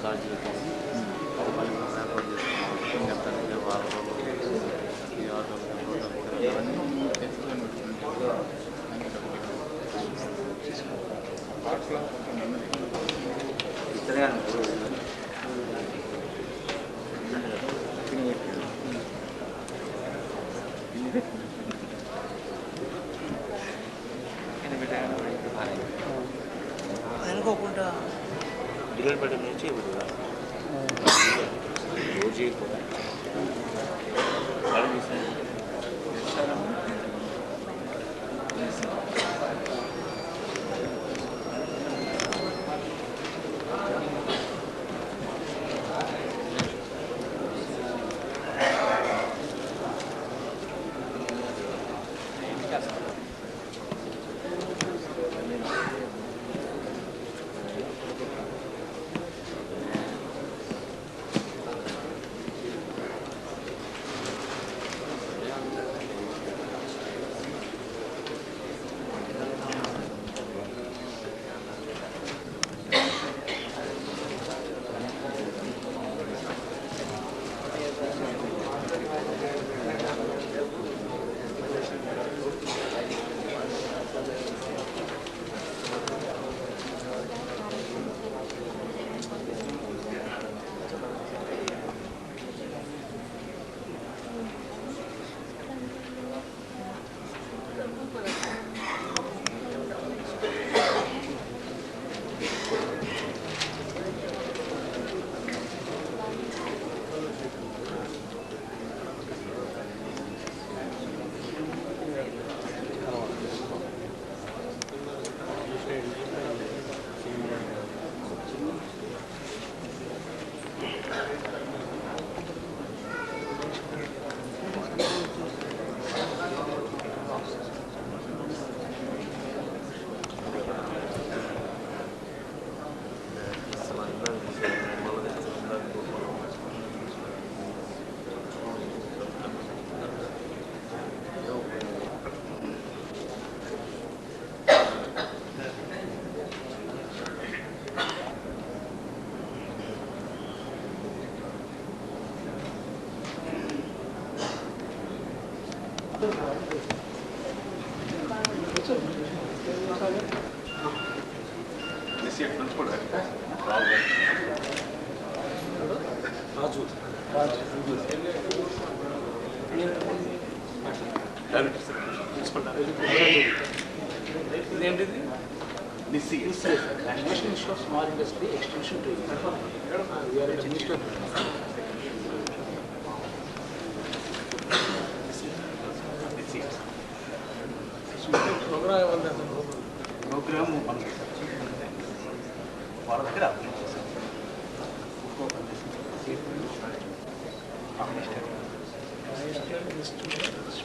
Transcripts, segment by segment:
LADS పెట్టేసి అది మళ్ళీ మనం ఏర్పాటు చేసుకున్నాం. ఇంకెంత వారం రోజులు ఈ 6 రోజులు అనుకోకుండా డిలీట్ బటన్ నుంచి ఇప్పుడు రోజు కూడా National Institute of Small Industry Extension Training. We are at the Ministry of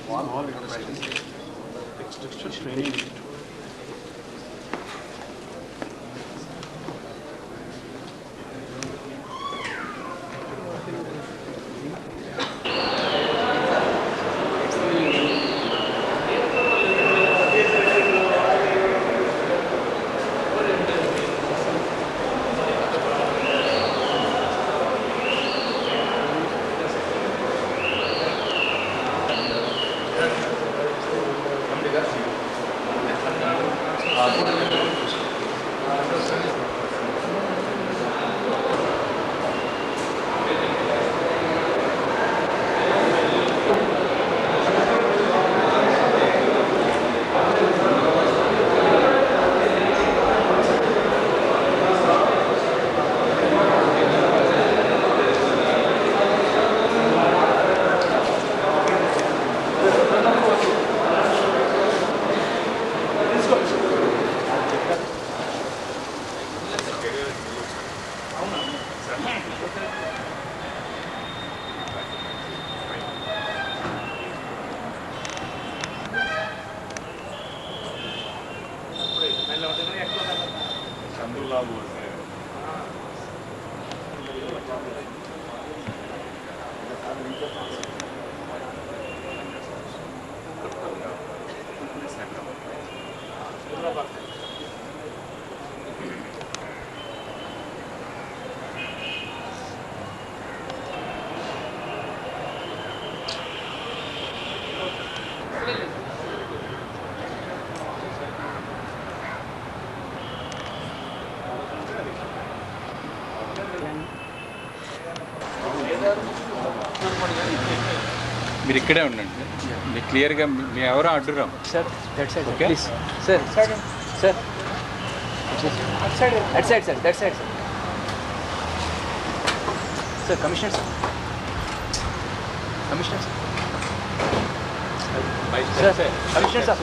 Small hall enterprises extension training. మీరు ఇక్కడే ఉండండి. మీకు క్లియర్గా మీ ఎవరో అడ్డురాం sir that side okay please sir sir at side sir that side sir commissioner sir commissioner sir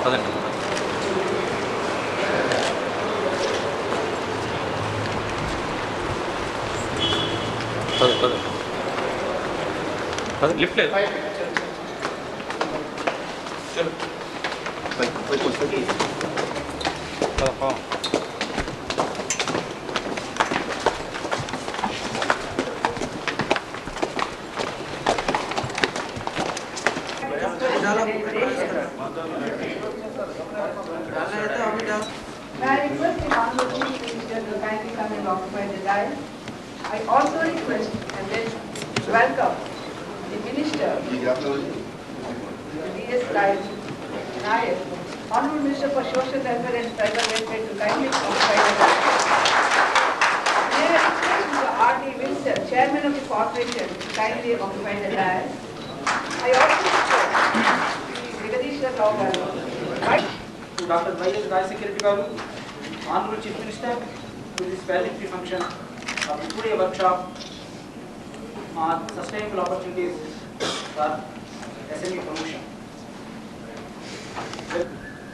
పదండి. Lift లేదు. May I request the Honorable Chief Minister to kindly come and occupy the dais. I also request and then welcome the Minister, D.S. Nayak, Honorable Minister for Social Welfare and Tribal Welfare to kindly occupy the dais. May I request Mr. R.D. Wilson, Chairman of the Corporation, to kindly occupy the dais. I also request Jagadishwar Rao Garu. to Dr. Y.S. Rajasekara Garu, Honorable Chief Minister, to this valedictory function of the two-day workshop on sustainable opportunities for SME promotion.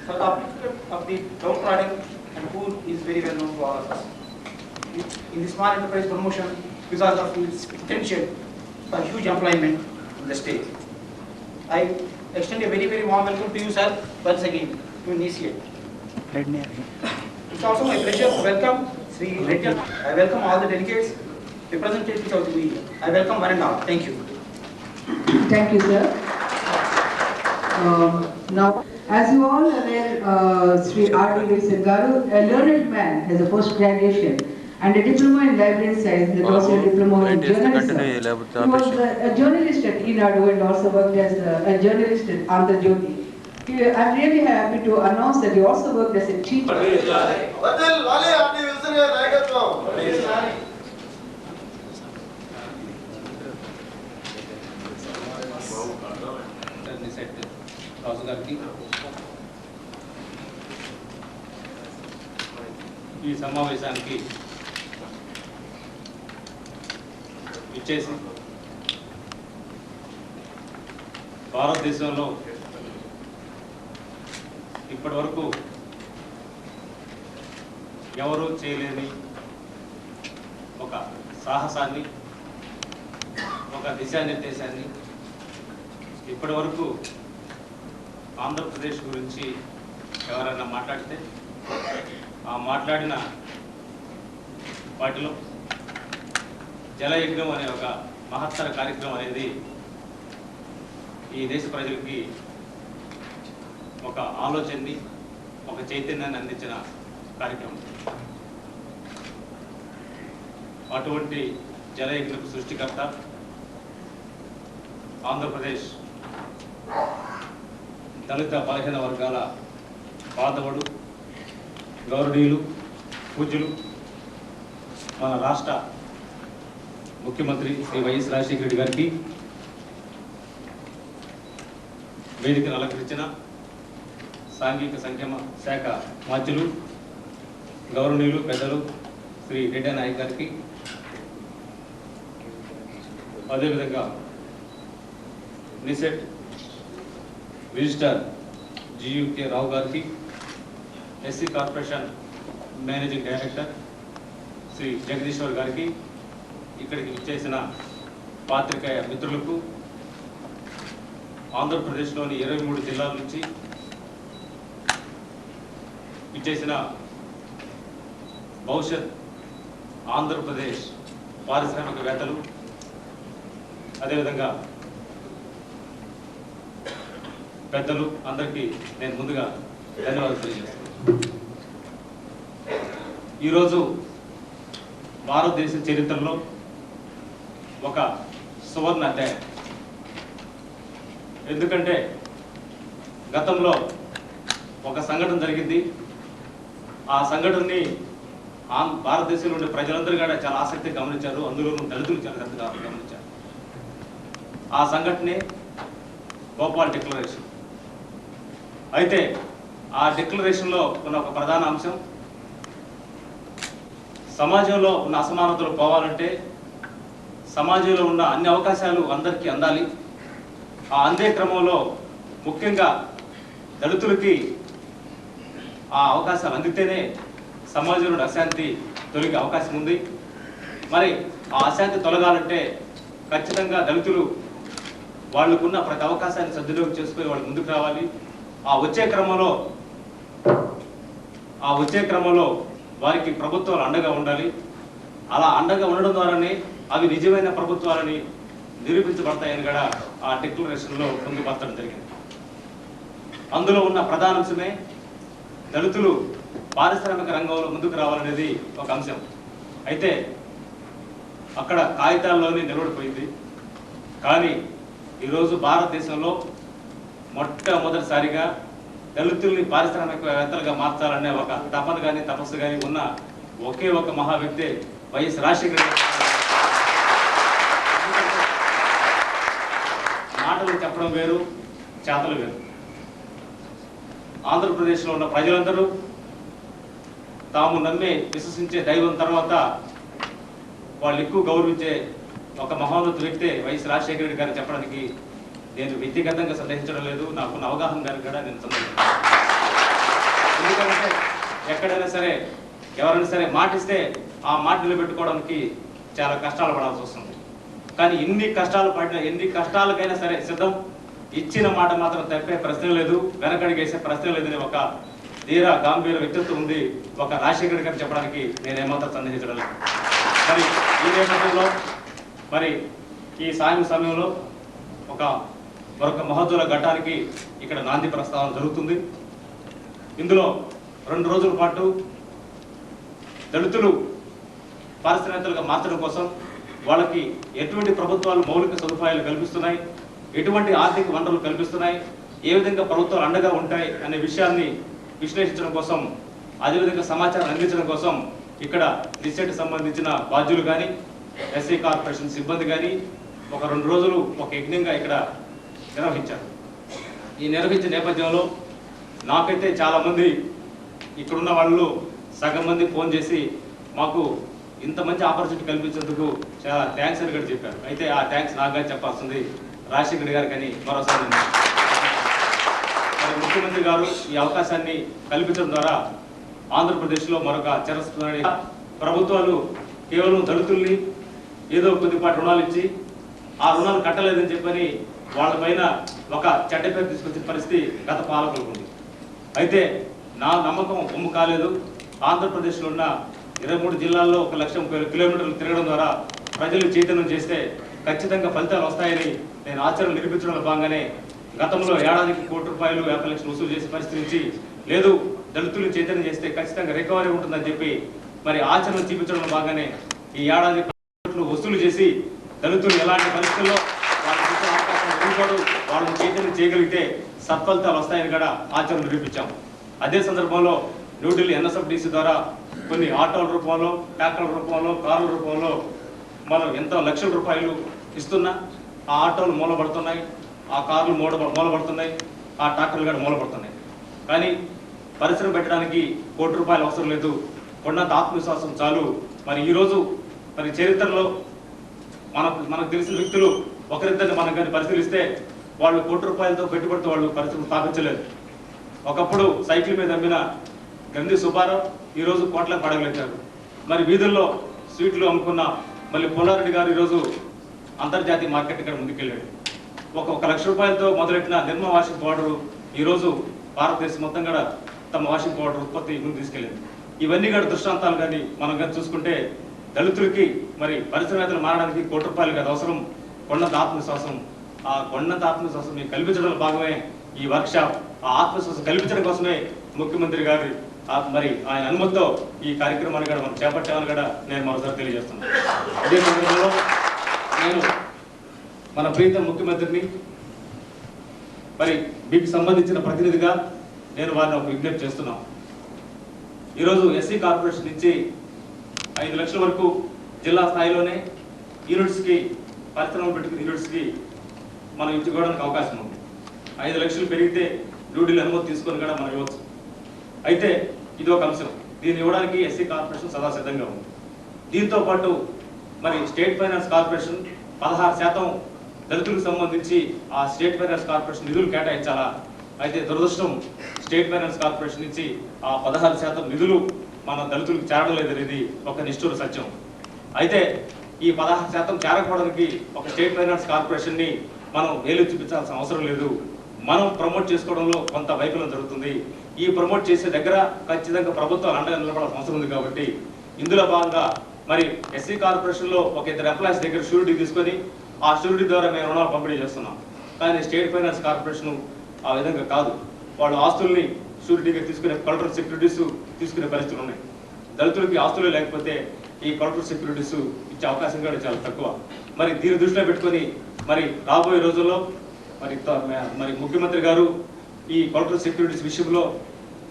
For the objective of the downtrodden and poor is very well known to all of us. In the small enterprise promotion, because of its potential for huge employment in the state. I extend a very, very warm welcome to you, sir, once again, to initiate. It's also my pleasure to welcome Sri Reddy. I welcome all the delegates, representatives of the media. I welcome one and all. Thank you. Thank you, sir. Now, as you all are aware, Sri R.D. Wilson Garu, a learned man, has a post-graduation and a diploma in library science and also a diploma in journalism. He was a journalist at Enadu and also worked as a journalist at Andhra Jyoti. I'm really happy to announce that he also worked as a chief. రాజు గారికి ఈ సమావేశానికి ఇచ్చేసి భారతదేశంలో ఇప్పటి వరకు ఎవరూ చేయలేని ఒక సాహసాన్ని, ఒక దిశానిర్దేశాన్ని ఇప్పటి వరకు ఆంధ్రప్రదేశ్ గురించి ఎవరైనా మాట్లాడితే ఆ మాట్లాడిన వాటిలో జలయజ్ఞం అనే ఒక మహత్తర కార్యక్రమం అనేది ఈ దేశ ప్రజలకి ఒక ఆలోచనని, ఒక చైతన్యాన్ని అందించిన కార్యక్రమం. అటువంటి జలయజ్ఞపు సృష్టికర్త ఆంధ్రప్రదేశ్ దళిత బలహీన వర్గాల బాంధవుడు, గౌరవనీయులు, పూజ్యులు, మన రాష్ట్ర ముఖ్యమంత్రి శ్రీ వైఎస్ రాజశేఖర రెడ్డి గారికి వేదికను అలంకరించిన సాంఘిక సంక్షేమ శాఖ మంత్రులు, గౌరవనీయులు, పెద్దలు శ్రీ రెడ్డి నాయక్ గారికి, అదేవిధంగా నిసెట్ రిజిస్టర్ జియుకే రావు గారికి, SC corporation managing director Shri Jagadishwar గారికి, ఇక్కడికి విచ్చేసిన పాత్రికేయ మిత్రులకు, ఆంధ్రప్రదేశ్లోని 23 జిల్లాల నుంచి విచ్చేసిన భవిష్యత్ ఆంధ్రప్రదేశ్ పారిశ్రామికవేత్తలు, అదేవిధంగా పెద్దలు అందరికీ నేను ముందుగా ధన్యవాదాలు తెలియజేస్తున్నాను. ఈరోజు భారతదేశ చరిత్రలో ఒక సువర్ణ అధ్యాయం. ఎందుకంటే గతంలో ఒక సంఘటన జరిగింది. ఆ సంఘటనని భారతదేశంలో ఉండే ప్రజలందరూ కూడా చాలా ఆసక్తిగా గమనించారు. అందులోనూ దళితులు చాలా శ్రద్ధగా గమనించారు. ఆ సంఘటనే భోపాల్ డిక్లరేషన్. అయితే ఆ డిక్లరేషన్లో ఉన్న ఒక ప్రధాన అంశం, సమాజంలో ఉన్న అసమానతలు పోవాలంటే సమాజంలో ఉన్న అన్ని అవకాశాలు అందరికీ అందాలి. ఆ అందే క్రమంలో ముఖ్యంగా దళితులకి ఆ అవకాశాలు అందితేనే సమాజంలో అశాంతి తొలగే అవకాశం ఉంది. మరి ఆ అశాంతి తొలగాలంటే ఖచ్చితంగా దళితులు వాళ్ళకున్న ప్రతి అవకాశాన్ని సద్వినియోగం చేసుకుని వాళ్ళు ముందుకు రావాలి. ఆ వచ్చే క్రమంలో వారికి ప్రభుత్వాలు అండగా ఉండాలి. అలా అండగా ఉండడం ద్వారానే అవి నిజమైన ప్రభుత్వాలని నిరూపించబడతాయని కూడా ఆ డిక్లరేషన్లో పొందుపరచడం జరిగింది. అందులో ఉన్న ప్రధాన అంశమే దళితులు పారిశ్రామిక రంగంలో ముందుకు రావాలనేది ఒక అంశం. అయితే అక్కడ కాగితాల్లోనే నిలబడిపోయింది. కానీ ఈరోజు భారతదేశంలో మొట్టమొదటిసారిగా దళితుల్ని పారిశ్రామికవేత్తలుగా మార్చాలనే ఒక తపన కానీ తపస్సు కానీ ఉన్న ఒకే ఒక మహా వ్యక్తి వైఎస్ రాజశేఖర రెడ్డి. మాటలు చెప్పడం వేరు, చేతలు వేరు. ఆంధ్రప్రదేశ్లో ఉన్న ప్రజలందరూ తాము నమ్మే విశ్వసించే దైవం తర్వాత వాళ్ళు ఎక్కువ గౌరవించే ఒక మహోన్నత వ్యక్తే వైఎస్ రాజశేఖర రెడ్డి గారు చెప్పడానికి నేను వ్యక్తిగతంగా సందేహించడం లేదు. నాకున్న అవగాహన గారికి కూడా నేను సందేహించాను. ఎందుకంటే ఎక్కడైనా సరే ఎవరైనా సరే మాటిస్తే ఆ మాట నిలబెట్టుకోవడానికి చాలా కష్టాలు పడాల్సి వస్తుంది. కానీ ఎన్ని కష్టాలకైనా సరే సిద్ధం. ఇచ్చిన మాట మాత్రం తప్పే ప్రశ్న లేదు, వెనకడిగేసే ప్రశ్న లేదని ఒక ధీర గాంభీర వ్యక్తిత్వం ఉంది ఒక రాజశేఖర గారు చెప్పడానికి నేనేమాత్రం సందేహించడం లేదు. మరి ఈ నేపథ్యంలో మరి ఈ సమయంలో మరొక మహోజ్వల ఘట్టానికి ఇక్కడ నాంది ప్రస్తావన జరుగుతుంది. ఇందులో 2 రోజుల పాటు దళితులు పారిశ్రామికవేత్తలుగా మార్చడం కోసం వాళ్ళకి ఎటువంటి ప్రభుత్వాలు మౌలిక సదుపాయాలు కల్పిస్తున్నాయి, ఎటువంటి ఆర్థిక వనరులు కల్పిస్తున్నాయి, ఏ విధంగా ప్రభుత్వాలు అండగా ఉంటాయి అనే విషయాన్ని విశ్లేషించడం కోసం, అదేవిధంగా సమాచారం అందించడం కోసం ఇక్కడ రీసెంట్ సంబంధించిన బాధ్యులు కానీ ఎస్సీ కార్పొరేషన్ సిబ్బంది కానీ ఒక 2 రోజులు ఒక యజ్ఞంగా ఇక్కడ నిర్వహించారు. ఈ నిర్వహించిన నేపథ్యంలో నాకైతే చాలామంది ఇక్కడున్న వాళ్ళు సగం మంది ఫోన్ చేసి మాకు ఇంత మంచి ఆపర్చునిటీ కల్పించేందుకు చాలా థ్యాంక్స్ అని కూడా చెప్పారు. అయితే ఆ థ్యాంక్స్ నాకు కానీ చెప్పాల్సింది రాజశేఖర్ గారు కానీ మరోసారి ముఖ్యమంత్రి గారు ఈ అవకాశాన్ని కల్పించడం ద్వారా ఆంధ్రప్రదేశ్లో మరొక చిరస్థాయి ప్రభుత్వాలు కేవలం దళితుల్ని ఏదో కొద్దిపాటి రుణాలు ఇచ్చి ఆ రుణాలు కట్టలేదని చెప్పని వాళ్ళపైన ఒక చెడ్డ పేరు తీసుకొచ్చిన పరిస్థితి గత పాలకులకు ఉంది. అయితే నా నమ్మకం ఒమ్ము కాలేదు. ఆంధ్రప్రదేశ్లో ఉన్న 23 జిల్లాల్లో 1,00,000 కిలోమీటర్లు తిరగడం ద్వారా ప్రజలు చైతన్యం చేస్తే ఖచ్చితంగా ఫలితాలు వస్తాయని నేను ఆచరణ నిరూపించడంలో భాగంగానే గతంలో ఏడాదికి ₹1,00,00,000 50 లక్షలు వసూలు చేసే పరిస్థితి నుంచి లేదు దళితులు చైతన్యం చేస్తే ఖచ్చితంగా రికవరీ ఉంటుందని చెప్పి మరి ఆచరణ చూపించడంలో భాగంగానే ఈ ఏడాది వసూలు చేసి దళితులు ఎలాంటి పరిస్థితుల్లో వాళ్ళని చైతన్యం చేయగలిగితే సత్ఫలితాలు వస్తాయని కూడా ఆచరణ నిరూపించాం. అదే సందర్భంలో న్యూఢిల్లీ NSFDC ద్వారా కొన్ని ఆటోల రూపంలో, ట్రాక్టర్ల రూపంలో, కార్ల రూపంలో మనం ఎంతో లక్షల రూపాయలు ఇస్తున్నా ఆ ఆటోలు మూలపడుతున్నాయి, ఆ కార్లు మూలపడుతున్నాయి, ఆ ట్రాక్టర్లు కూడా మూలపడుతున్నాయి. కానీ పరిశ్రమ పెట్టడానికి ₹1,00,00,000 అవసరం లేదు, కొండంత ఆత్మవిశ్వాసం చాలు. మరి ఈరోజు మరి చరిత్రలో మనకు తెలిసిన వ్యక్తులు ఒకరిద్దరిని మనం కానీ పరిశీలిస్తే వాళ్ళు ₹1,00,00,000తో పెట్టుబడితో వాళ్ళు పరిశ్రమ స్థాపించలేదు. ఒకప్పుడు సైకిల్ మీద అమ్మిన గంధి సుబ్బారావు ఈరోజు కోట్లకు పడగలిగారు. మరి వీధుల్లో స్వీట్లు అమ్ముకున్న మళ్ళీ పుల్లారెడ్డి గారు ఈరోజు అంతర్జాతీయ మార్కెట్ ఇక్కడ ముందుకెళ్ళాడు. ₹1,00,000తో మొదలెట్టిన నిర్మా వాషింగ్ పౌడరు ఈరోజు భారతదేశం మొత్తం కూడా తమ వాషింగ్ పౌడర్ ఉత్పత్తి ముందు తీసుకెళ్ళింది. ఇవన్నీ కూడా దృష్టాంతాలు కానీ మనం కానీ చూసుకుంటే దళితులకి మరి పరిశ్రమవేత్తలు మారడానికి ₹1,00,00,000 కాదు అవసరం, కొండంత ఆత్మవిశ్వాసం. ఆ కొండంత ఆత్మవిశ్వాసం మీకు కల్పించడంలో భాగమే ఈ వర్క్షాప్ ఆ ఆత్మవిశ్వాసం కల్పించడం కోసమే ముఖ్యమంత్రి గారి మరి ఆయన అనుమతితో ఈ కార్యక్రమాన్ని కూడా మనం చేపట్టామని కూడా నేను మరోసారి తెలియజేస్తున్నాను. ఇదే సందర్భంలో నేను మన ప్రీతం ముఖ్యమంత్రిని మరి మీకు సంబంధించిన ప్రతినిధిగా నేను వారిని ఒక విజ్ఞప్తి చేస్తున్నాను. ఈరోజు ఎస్సీ కార్పొరేషన్ నుంచి 5 లక్షల వరకు జిల్లా స్థాయిలోనే యూనిట్స్కి పరిశ్రమలు పెట్టుకున్న యూనిట్స్కి మనం ఇచ్చుకోవడానికి అవకాశం ఉంది. 5 లక్షలు పెరిగితే డ్యూటీలు అనుమతి తీసుకొని కూడా మనం ఇవ్వచ్చు. అయితే ఇది ఒక అంశం. దీన్ని ఇవ్వడానికి ఎస్సీ కార్పొరేషన్ సదా సిద్ధంగా ఉంది. దీంతో పాటు మరి స్టేట్ ఫైనాన్స్ కార్పొరేషన్ 16% దళితులకు సంబంధించి ఆ స్టేట్ ఫైనాన్స్ కార్పొరేషన్ నిధులు కేటాయించాలా. అయితే దురదృష్టం స్టేట్ ఫైనాన్స్ కార్పొరేషన్ నుంచి ఆ 16% నిధులు మన దళితులకు చేరడం లేదనేది ఒక నిష్ఠూర సత్యం. అయితే ఈ 16% చేరకపోవడానికి ఒక స్టేట్ ఫైనాన్స్ కార్పొరేషన్ని మనం వేలు చూపించాల్సిన అవసరం లేదు. మనం ప్రమోట్ చేసుకోవడంలో కొంత వైఫల్యం జరుగుతుంది. ఈ ప్రమోట్ చేసే దగ్గర ఖచ్చితంగా ప్రభుత్వాలు అండగా నిలబడాల్సిన అవసరం ఉంది. కాబట్టి ఇందులో భాగంగా మరి ఎస్సీ కార్పొరేషన్లో ఒక 2 ఎంప్లాయీస్ దగ్గర షూరిటీ తీసుకొని ఆ షూరిటీ ద్వారా మేము రుణాలు పంపిణీ చేస్తున్నాం. కానీ స్టేట్ ఫైనాన్స్ కార్పొరేషన్ ఆ విధంగా కాదు. వాళ్ళు ఆస్తుల్ని షూరిటీగా తీసుకునే కలెక్టర్ సెక్యూరిటీస్ తీసుకునే పరిస్థితులు ఉన్నాయి. దళితులకి ఆస్తులు లేకపోతే ఈ కలెక్టర్ సెక్యూరిటీస్ ఇచ్చే అవకాశం కూడా చాలా తక్కువ. మరి దీన్ని దృష్టిలో పెట్టుకొని మరి రాబోయే రోజుల్లో మరి ముఖ్యమంత్రి గారు ఈ కలెక్టర్ సెక్యూరిటీస్ విషయంలో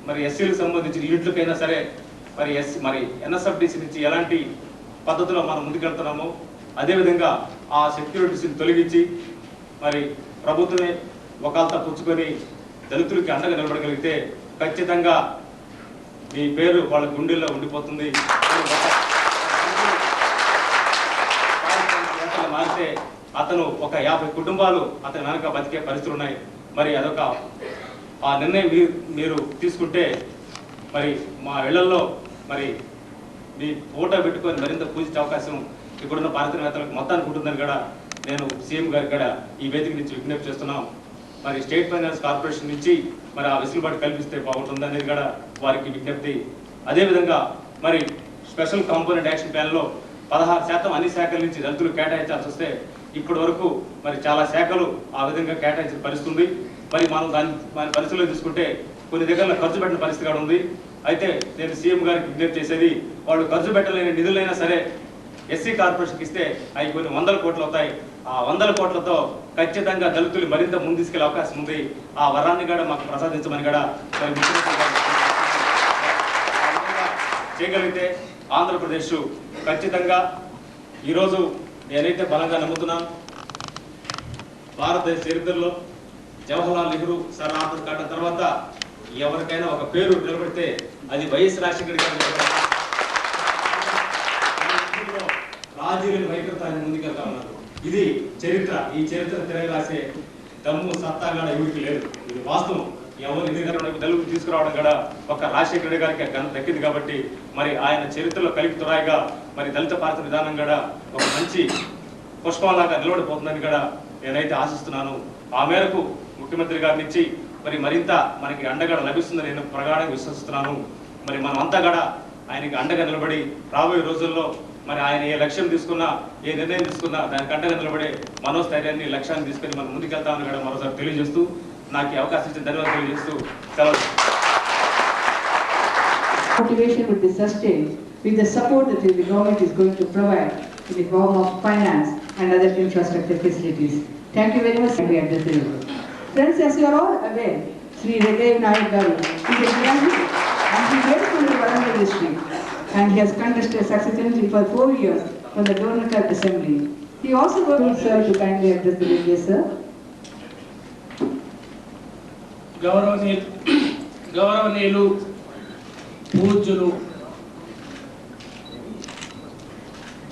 మరి ఎస్సీలకు సంబంధించిన యూనిట్లకైనా సరే మరి ఎన్ఎస్ఎఫ్డిసి నుంచి ఎలాంటి పద్ధతిలో మనం ముందుకెళ్తున్నామో అదేవిధంగా ఆ సెక్యూరిటీస్ని తొలగించి మరి ప్రభుత్వమే ఒకళ్ళతో పుచ్చుకొని దళితులకి అండగా నిలబడగలిగితే ఖచ్చితంగా మీ పేరు వాళ్ళ గుండెల్లో ఉండిపోతుంది. మారితే అతను ఒక 50 కుటుంబాలు అతని వెనక బతికే పరిస్థితులు ఉన్నాయి. మరి అదొక ఆ నిర్ణయం మీరు తీసుకుంటే మరి మా ఇళ్లలో మరి మీ ఫోటో పెట్టుకొని మరింత పూజించే అవకాశం ఇప్పుడున్న పారిశ్రామికవేత్తలకు మొత్తానికి ఉంటుందని కూడా నేను సీఎం గారికి కూడా ఈ వేదిక నుంచి విజ్ఞప్తి చేస్తున్నాం. మరి స్టేట్ ఫైనాన్స్ కార్పొరేషన్ నుంచి మరి ఆ వెసులుబాటు కల్పిస్తే బాగుంటుంది అనేది కూడా వారికి విజ్ఞప్తి. అదేవిధంగా మరి స్పెషల్ కాంపోనెంట్ యాక్షన్ ప్లాన్లో 16% అన్ని శాఖల నుంచి దళితులు కేటాయించాల్సి వస్తే ఇప్పటి వరకు మరి చాలా శాఖలు ఆ విధంగా కేటాయించిన పరిస్థితి. మరి మనం దాని పరిస్థితుల్లో తీసుకుంటే కొన్ని దగ్గర ఖర్చు పెట్టిన పరిస్థితి కూడా ఉంది. అయితే నేను సీఎం గారికి విజ్ఞప్తి చేసేది వాళ్ళు ఖర్చు పెట్టలేని నిధులైనా సరే ఎస్సీ కార్పొరేషన్కి ఇస్తే అవి కొన్ని 100 కోట్లు అవుతాయి. ఆ 100 కోట్లతో ఖచ్చితంగా దళితులు మరింత ముందు తీసుకెళ్లే అవకాశం ఉంది. ఆ వరాన్ని కూడా మాకు ప్రసాదించమని కూడా మరి ముఖ్యమంత్రి గారు చేయగలిగితే ఆంధ్రప్రదేశ్ ఖచ్చితంగా ఈరోజు నేనైతే బలంగా నమ్ముతున్నాను. భారతదేశ చరిత్రలో జవహర్లాల్ నెహ్రూ సార్ ఆధార్ కార్డు తర్వాత ఎవరికైనా ఒక పేరు నిలబడితే అది వైఎస్ రాజశేఖర్ గారు. రాజీలేని వైఖరితో ఆయన ముందుకెళ్తా ఉన్నారు. ఇది చరిత్ర. ఈ చరిత్ర తిరగరాసే దమ్ము సత్తాగా ఎవరికి లేదు. ఇది వాస్తవం. ఎవరు తెలుగు తీసుకురావడం కూడా ఒక రాజశేఖర రెడ్డి గారికి దక్కింది. కాబట్టి మరి ఆయన చరిత్రలో కలిపి తురాయిగా మరి దళిత పార్టీ విధానం కూడా ఒక మంచి పుష్పంలాగా నిలబడిపోతుందని కూడా నేనైతే ఆశిస్తున్నాను. ఆ మేరకు ముఖ్యమంత్రి గారి నుంచి మరి మరింత మనకి అండగా లభిస్తుందని నేను ప్రగాఢంగా విశ్వసిస్తున్నాను. మరి మనం అంతా కూడా ఆయనకి అండగా నిలబడి రాబోయే రోజుల్లో మరి ఆయన ఏ లక్ష్యం తీసుకున్నా ఏ నిర్ణయం తీసుకున్నా దానికి అండగా నిలబడే మనోస్థైర్యాన్ని లక్ష్యాన్ని తీసుకొని మనం ముందుకెళ్తామని కూడా మరోసారి తెలియజేస్తూ నాకు ఈ అవకాశం ఇచ్చిన ధన్యవాదాలు తెలియజేస్తూ సెలవు. Motivation will be sustained with the support that the government is going to provide in the form of finance and other infrastructure facilities. Thank you very much. Friends, as you are all aware, Sri Redev Nayak Garu is a graduate and he came from the Warangal district and he has contested successfully for 4 years from the Donakat Assembly. He also worked sir to kindly address the delegates, sir. గౌరవనీయులు పూజ్యులు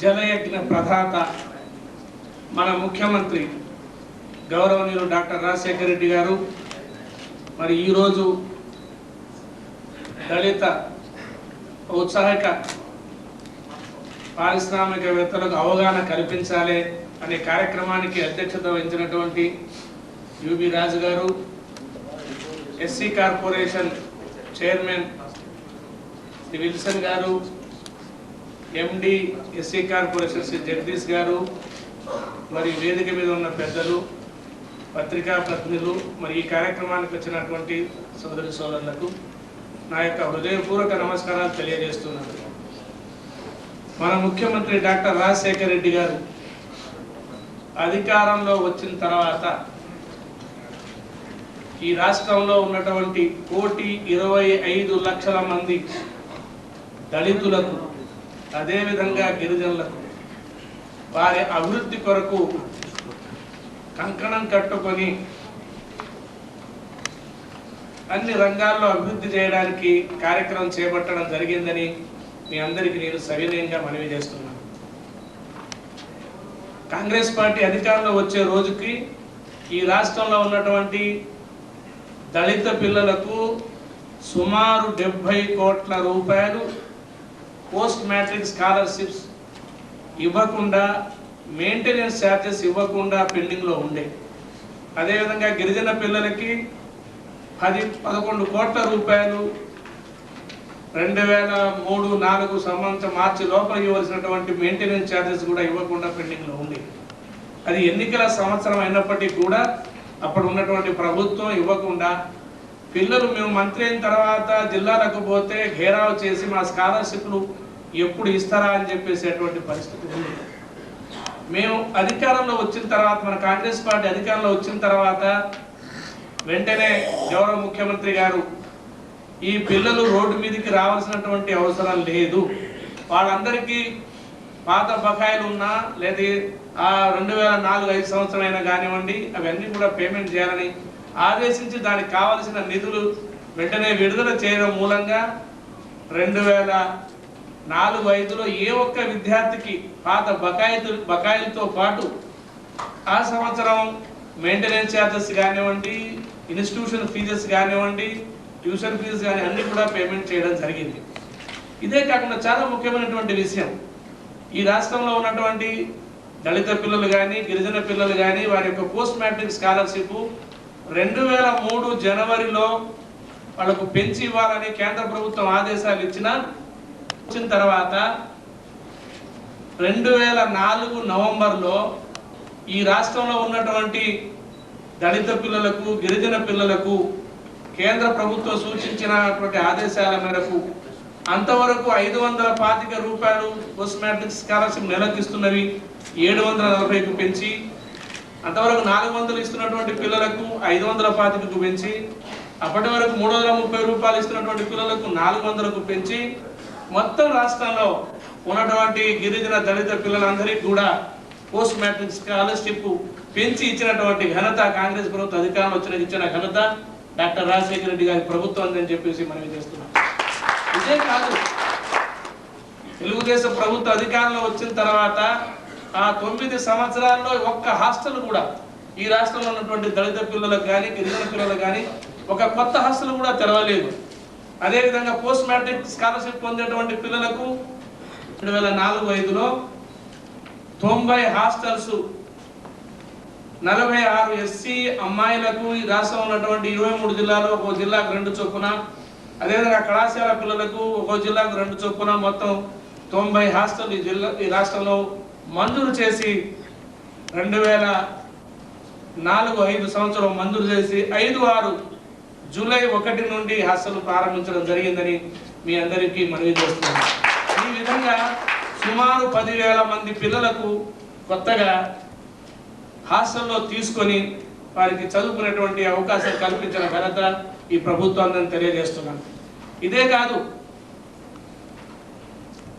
జలయజ్ఞ ప్రదాత మన ముఖ్యమంత్రి గౌరవనీయులు doctor Rajasekhara Reddy గారు మరి ఈరోజు దళిత ఔత్సాహిక పారిశ్రామికవేత్తలకు అవగాహన కల్పించాలి అనే కార్యక్రమానికి అధ్యక్షత వహించినటువంటి UB Raju garu, SC corporation chairman Shri Wilson garu, MD SC corporation Shri Jagadish garu, మరి వేదిక మీద ఉన్న పెద్దలు, పత్రికా ప్రతినిధులు మరి ఈ కార్యక్రమానికి వచ్చినటువంటి సోదరి సోదరులకు నా యొక్క హృదయపూర్వక నమస్కారాలు తెలియజేస్తున్నాను. మన ముఖ్యమంత్రి డాక్టర్ రాజశేఖర రెడ్డి గారు అధికారంలో వచ్చిన తర్వాత ఈ రాష్ట్రంలో ఉన్నటువంటి 1,25,00,000 మంది దళితులకు అదేవిధంగా గిరిజనులకు వారి అభివృద్ధి కొరకు కంకణం కట్టుకొని అన్ని రంగాల్లో అభివృద్ధి చేయడానికి కార్యక్రమం చేపట్టడం జరిగిందని మీ అందరికీ నేను సవినయంగా మనవి చేస్తున్నాను. కాంగ్రెస్ పార్టీ అధికారంలో వచ్చే రోజుకి ఈ రాష్ట్రంలో ఉన్నటువంటి దళిత పిల్లలకు సుమారు 70 కోట్ల రూపాయలు పోస్ట్ మ్యాట్రిక్ స్కాలర్షిప్స్ ఇవ్వకుండా, మెయింటెనెన్స్ ఛార్జెస్ ఇవ్వకుండా పెండింగ్లో ఉండే. అదేవిధంగా గిరిజన పిల్లలకి 10-11 కోట్ల రూపాయలు 2003-04 సంవత్సరం మార్చి లోపల ఇవ్వాల్సినటువంటి మెయింటెనెన్స్ ఛార్జెస్ కూడా ఇవ్వకుండా పెండింగ్లో ఉంది. అది ఎన్నికల సంవత్సరం అయినప్పటికీ కూడా అప్పుడు ఉన్నటువంటి ప్రభుత్వం ఇవ్వకుండా, పిల్లలు మేము మంత్రి అయిన తర్వాత జిల్లాలకు పోతే ఘేరావు చేసి మా స్కాలర్షిప్లు ఎప్పుడు ఇస్తారా అని చెప్పేసేటువంటి పరిస్థితి ఉంది. మేము అధికారంలో వచ్చిన తర్వాత, మన కాంగ్రెస్ పార్టీ అధికారంలో వచ్చిన తర్వాత వెంటనే గౌరవ ముఖ్యమంత్రి గారు ఈ పిల్లలు రోడ్డు మీదకి రావాల్సినటువంటి అవసరం లేదు, వాళ్ళందరికీ పాత బకాయిలు ఉన్నా లేదా 2004-05 సంవత్సరం అయినా కానివ్వండి అవన్నీ కూడా పేమెంట్ చేయాలని ఆదేశించి దానికి కావలసిన నిధులు వెంటనే విడుదల చేయడం మూలంగా 2004-05లో ఏ ఒక్క విద్యార్థికి పాత బకాయిలతో పాటు ఆ సంవత్సరం మెయింటెనెన్స్ ఛార్జెస్ కానివ్వండి, ఇన్స్టిట్యూషన్ ఫీజెస్ కానివ్వండి, ట్యూషన్ ఫీజు కానీ అన్ని కూడా పేమెంట్ చేయడం జరిగింది. ఇదే కాకుండా చాలా ముఖ్యమైనటువంటి విషయం, ఈ రాష్ట్రంలో ఉన్నటువంటి దళిత పిల్లలు కానీ గిరిజన పిల్లలు కానీ వారి యొక్క పోస్ట్ మ్యాట్రిక్ స్కాలర్షిప్ 2003 జనవరిలో వాళ్ళకు పెంచి ఇవ్వాలని కేంద్ర ప్రభుత్వం ఆదేశాలు వచ్చిన తర్వాత 2004 నవంబర్లో ఈ రాష్ట్రంలో ఉన్నటువంటి దళిత పిల్లలకు గిరిజన పిల్లలకు కేంద్ర ప్రభుత్వం సూచించినటువంటి ఆదేశాల మేరకు అంతవరకు 525 రూపాయలు పోస్ట్ మ్యాట్రిక్ స్కాలర్షిప్ నెలకు ఇస్తున్నవి 740కు పెంచి, అంతవరకు 400 ఇస్తున్నటువంటి పిల్లలకు 525కు పెంచి, అప్పటి వరకు 330 రూపాయలు ఇస్తున్నటువంటి పిల్లలకు 400కు పెంచి, మొత్తం రాష్ట్రంలో ఉన్నటువంటి గిరిజన దళిత పిల్లలందరికీ కూడా పోస్ట్ మ్యాట్రిక్ స్కాలర్షిప్ పెంచి ఇచ్చినటువంటి ఘనత కాంగ్రెస్ ప్రభుత్వం అధికారంలో ఇచ్చిన ఘనత డాక్టర్ రాజశేఖర రెడ్డి గారి ప్రభుత్వం అని చెప్పేసి మనం చేస్తున్నాం. ఇదే కాదు, తెలుగుదేశం ప్రభుత్వ అధికారంలో వచ్చిన తర్వాత ఆ 9 సంవత్సరాల్లో ఒక్క హాస్టల్ కూడా ఈ రాష్ట్రంలో ఉన్నటువంటి దళిత పిల్లలకు కానీ గిరిజన పిల్లలకు కానీ ఒక కొత్త హాస్టల్ కూడా తెరవలేదు. అదేవిధంగా పోస్ట్ మ్యాట్రిక్ స్కాలర్షిప్ పొందేటువంటి పిల్లలకు 2004-05లో 90 హాస్టల్స్, 46 ఎస్సీ అమ్మాయిలకు ఈ రాష్ట్రంలో ఉన్నటువంటి 23 జిల్లాలో ఒక జిల్లాకు 2 చొప్పున, అదేవిధంగా కళాశాల పిల్లలకు ఒక జిల్లాకు 2 చొప్పున మొత్తం 90 హాస్టల్ ఈ రాష్ట్రంలో మంజూరు చేసి 2004-05 సంవత్సరం మంజూరు చేసి 5-6 జూలై 1 నుండి హాస్టల్ ప్రారంభించడం జరిగిందని మీ అందరికీ మనవి చేస్తున్నాను. ఈ విధంగా సుమారు 10,000 మంది పిల్లలకు కొత్తగా హాస్టల్లో తీసుకొని వారికి చదువుకునేటువంటి అవకాశం కల్పించిన ఘనత ఈ ప్రభుత్వాన్ని తెలియజేస్తున్నాను. ఇదే కాదు,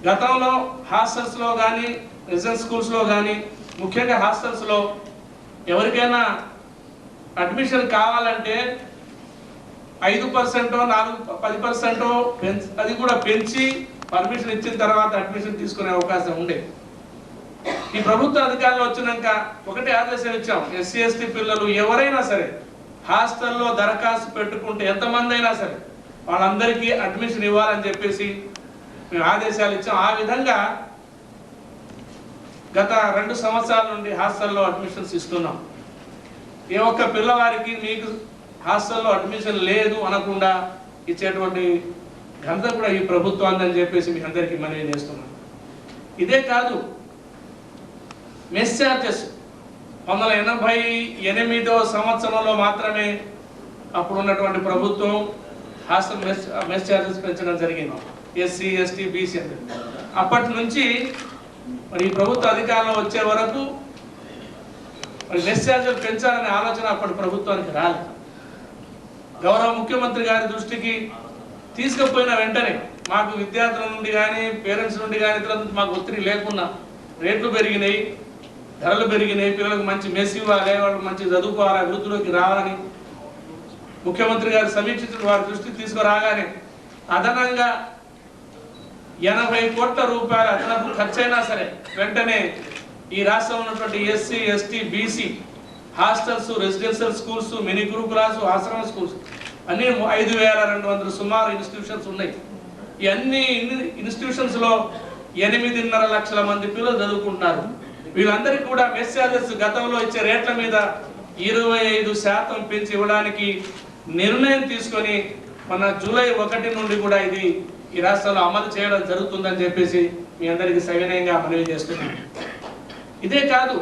గతంలో హాస్టల్స్లో కానీ రెసిడెన్స్ స్కూల్స్లో కానీ ముఖ్యంగా హాస్టల్స్లో ఎవరికైనా అడ్మిషన్ కావాలంటే 5%, 10% అది కూడా పెంచి పర్మిషన్ ఇచ్చిన తర్వాత అడ్మిషన్ తీసుకునే అవకాశం ఉండేది. ఈ ప్రభుత్వ అధికారంలో వచ్చినాక ఒకటే ఆదేశం ఇచ్చాం, ఎస్సీ ఎస్టీ పిల్లలు ఎవరైనా సరే హాస్టల్లో దరఖాస్తు పెట్టుకుంటే ఎంతమంది అయినా సరే వాళ్ళందరికీ అడ్మిషన్ ఇవ్వాలని చెప్పేసి మేము ఆదేశాలు ఇచ్చాం. ఆ విధంగా గత 2 సంవత్సరాల నుండి హాస్టల్లో అడ్మిషన్స్ ఇస్తున్నాం. ఏ ఒక్క పిల్లవారికి మీకు హాస్టల్లో అడ్మిషన్ లేదు అనకుండా ఇచ్చేటువంటి ఘనత కూడా ఈ ప్రభుత్వాన్ని అని చెప్పేసి మీ అందరికీ మనవి చేస్తున్నాం. ఇదే కాదు, మెస్ ఛార్జెస్ 1988వ సంవత్సరంలో మాత్రమే అప్పుడు ఉన్నటువంటి ప్రభుత్వం హాస్టల్ మెస్ ఛార్జెస్ పెంచడం జరిగింది, ఎస్సీ ఎస్టీ బీసీ అంటే. అప్పటి నుంచి మరి ప్రభుత్వ అధికారంలో వచ్చే వరకు మరి మెస్ ఛార్జీలు పెంచాలనే ఆలోచన అప్పటి ప్రభుత్వానికి రాలేదు. గౌరవ ముఖ్యమంత్రి గారి దృష్టికి తీసుకుపోయిన వెంటనే మాకు విద్యార్థుల నుండి కానీ పేరెంట్స్ నుండి కానీ ఇతరుల నుంచి మాకు ఒత్తిడి లేకుండా రేట్లు పెరిగినాయి, ధరలు పెరిగినాయి, పిల్లలకు మంచి మెస్ ఇవ్వాలి, వాళ్ళు మంచి చదువుకోవాలి, అభివృద్ధిలోకి రావాలని ముఖ్యమంత్రి గారు సమీక్షించిన వారి దృష్టికి తీసుకురాగానే అదనంగా 80 కోట్ల రూపాయల అదనపు ఖర్చైనా సరే వెంటనే ఈ రాష్ట్రంలో ఉన్నటువంటి SC ST BC hostels, residential schools, mini గురుకులాస్, ఆశ్రమ స్కూల్స్ అన్ని 5200 సుమారు ఇన్స్టిట్యూషన్స్ ఉన్నాయి. ఈ అన్ని ఇన్స్టిట్యూషన్స్ లో 8.5 లక్షల మంది పిల్లలు చదువుకుంటున్నారు. వీళ్ళందరికీ కూడా మెస్ ఛార్జెస్ గతంలో ఇచ్చే రేట్ల మీద 25% పెంచి ఇవ్వడానికి నిర్ణయం తీసుకొని మన జూలై 1 నుండి కూడా ఇది ఈ రాష్ట్రంలో అమలు చేయడం జరుగుతుందని చెప్పేసి మీ అందరికీ సవినయంగా మనవి చేస్తున్నాను. ఇదే కాదు,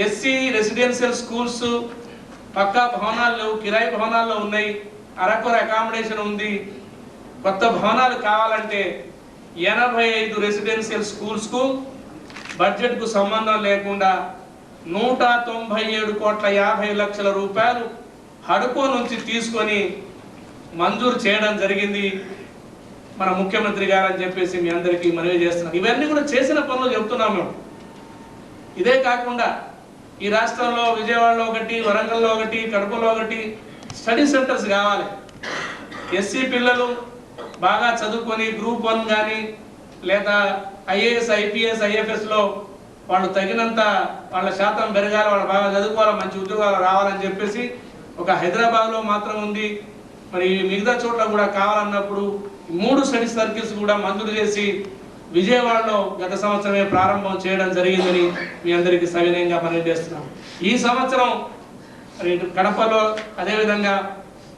ఎస్సీ రెసిడెన్షియల్ స్కూల్స్ పక్కా భవనాలు లేవు, కిరాయి భవనాల్లో ఉన్నాయి, అరకొర అకామిడేషన్ ఉంది. కొత్త భవనాలు కావాలంటే 85 రెసిడెన్షియల్ స్కూల్స్ కు బడ్జెట్ కు సంబంధం లేకుండా 197,50,00,000 రూపాయలు హడుకో నుంచి తీసుకొని మంజూరు చేయడం జరిగింది మన ముఖ్యమంత్రి గారు అని చెప్పేసి మీ అందరికీ మనవి చేస్తున్నాం. ఇవన్నీ కూడా చేసిన పనులు చెప్తున్నాం మేము. ఇదే కాకుండా ఈ రాష్ట్రంలో విజయవాడలో ఒకటి, వరంగల్లో ఒకటి, కడపలో ఒకటి స్టడీ సెంటర్స్ కావాలి. ఎస్సీ పిల్లలు బాగా చదువుకొని గ్రూప్ 1 కానీ లేదా ఐఏఎస్ ఐపీఎస్ ఐఎఫ్ఎస్ లో వాళ్ళు తగినంత వాళ్ళ శాతం పెరగాలి, వాళ్ళు బాగా చదువుకోవాలి, మంచి ఉద్యోగాలు రావాలని చెప్పేసి ఒక హైదరాబాద్ లో మాత్రం ఉంది. మరి మిగతా చోట్ల కూడా కావాలన్నప్పుడు 3 స్టడీ సర్కిల్స్ కూడా మంజూరు చేసి విజయవాడలో గత సంవత్సరమే ప్రారంభం చేయడం జరిగిందని మీ అందరికీ సవినయంగా మనవి చేస్తున్నాం. ఈ సంవత్సరం కడపలో అదేవిధంగా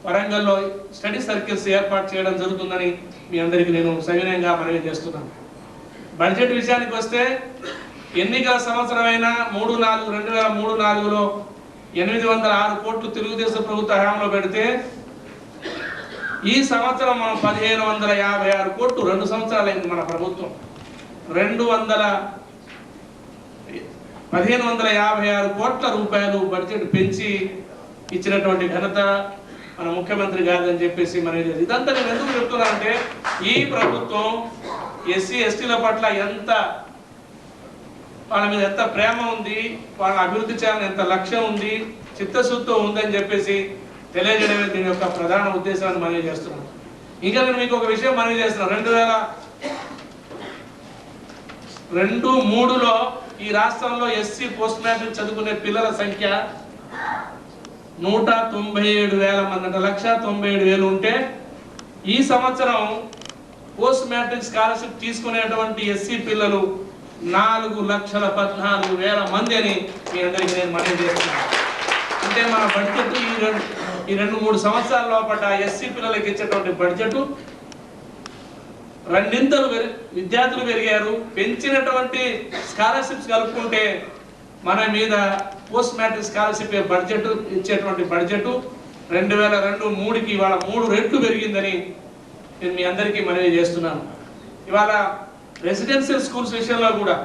వరంగల్లో స్టడీ సర్కిల్స్ ఏర్పాటు చేయడం జరుగుతుందని మీ అందరికీ నేను సవినయంగా మనవి చేస్తున్నాను. బడ్జెట్ విషయానికి వస్తే ఎన్నికల సంవత్సరమైన 2003-4లో 806 కోట్లు తెలుగుదేశం ప్రభుత్వ హయాంలో పెడితే ఈ సంవత్సరం మనం 1556 కోట్లు, 2 సంవత్సరాలైంది మన ప్రభుత్వం, 1556 కోట్ల రూపాయలు బడ్జెట్ పెంచి ఇచ్చినటువంటి ఘనత మన ముఖ్యమంత్రి గారిని చెప్పేసి మనం ఇదంతా నేను ఎందుకు చెప్తున్నా అంటే ఈ ప్రభుత్వం ఎస్సీ ఎస్టీల పట్ల వాళ్ళ మీద ఎంత ప్రేమ ఉంది, వాళ్ళ అభివృద్ధి చేయాలని ఎంత లక్ష్యం ఉంది, చిత్తశుద్ధితో ఉందని చెప్పేసి తెలియజేయడమే దీని యొక్క ప్రధాన ఉద్దేశాన్ని మనవి చేస్తున్నాను. ఇంకా నేను మీకు ఒక విషయం మనవి చేస్తున్నాను. 2002-03లో ఈ రాష్ట్రంలో ఎస్సీ పోస్ట్ మ్యాట్రిక్ చదువుకునే పిల్లల సంఖ్య 197,000 మంది, 1,97,000 ఉంటే ఈ సంవత్సరం పోస్ట్ మ్యాట్రిక్ స్కాలర్షిప్ తీసుకునేటువంటి ఎస్సీ పిల్లలు 4,14,000 మంది అని మీ అందరికీ నేను మనవి చేస్తున్నాను. అంటే మన బడ్జెట్ ఈ 2-3 సంవత్సరాల లోపల ఎస్సీ పిల్లలకి ఇచ్చేటువంటి బడ్జెట్ రెండింతలు విద్యార్థులు పెరిగారు. పెంచినటువంటి స్కాలర్షిప్స్ కలుపుకుంటే మన మీద పోస్ట్ మ్యాట్రిక్ స్కాలర్షిప్ బడ్జెట్ ఇచ్చేటువంటి బడ్జెట్ 2002-03కి ఇవాళ 3 రెట్లు పెరిగిందని నేను మీ అందరికీ మనవి చేస్తున్నాను. ఇవాళ రెసిడెన్షియల్ స్కూల్స్ విషయంలో కూడా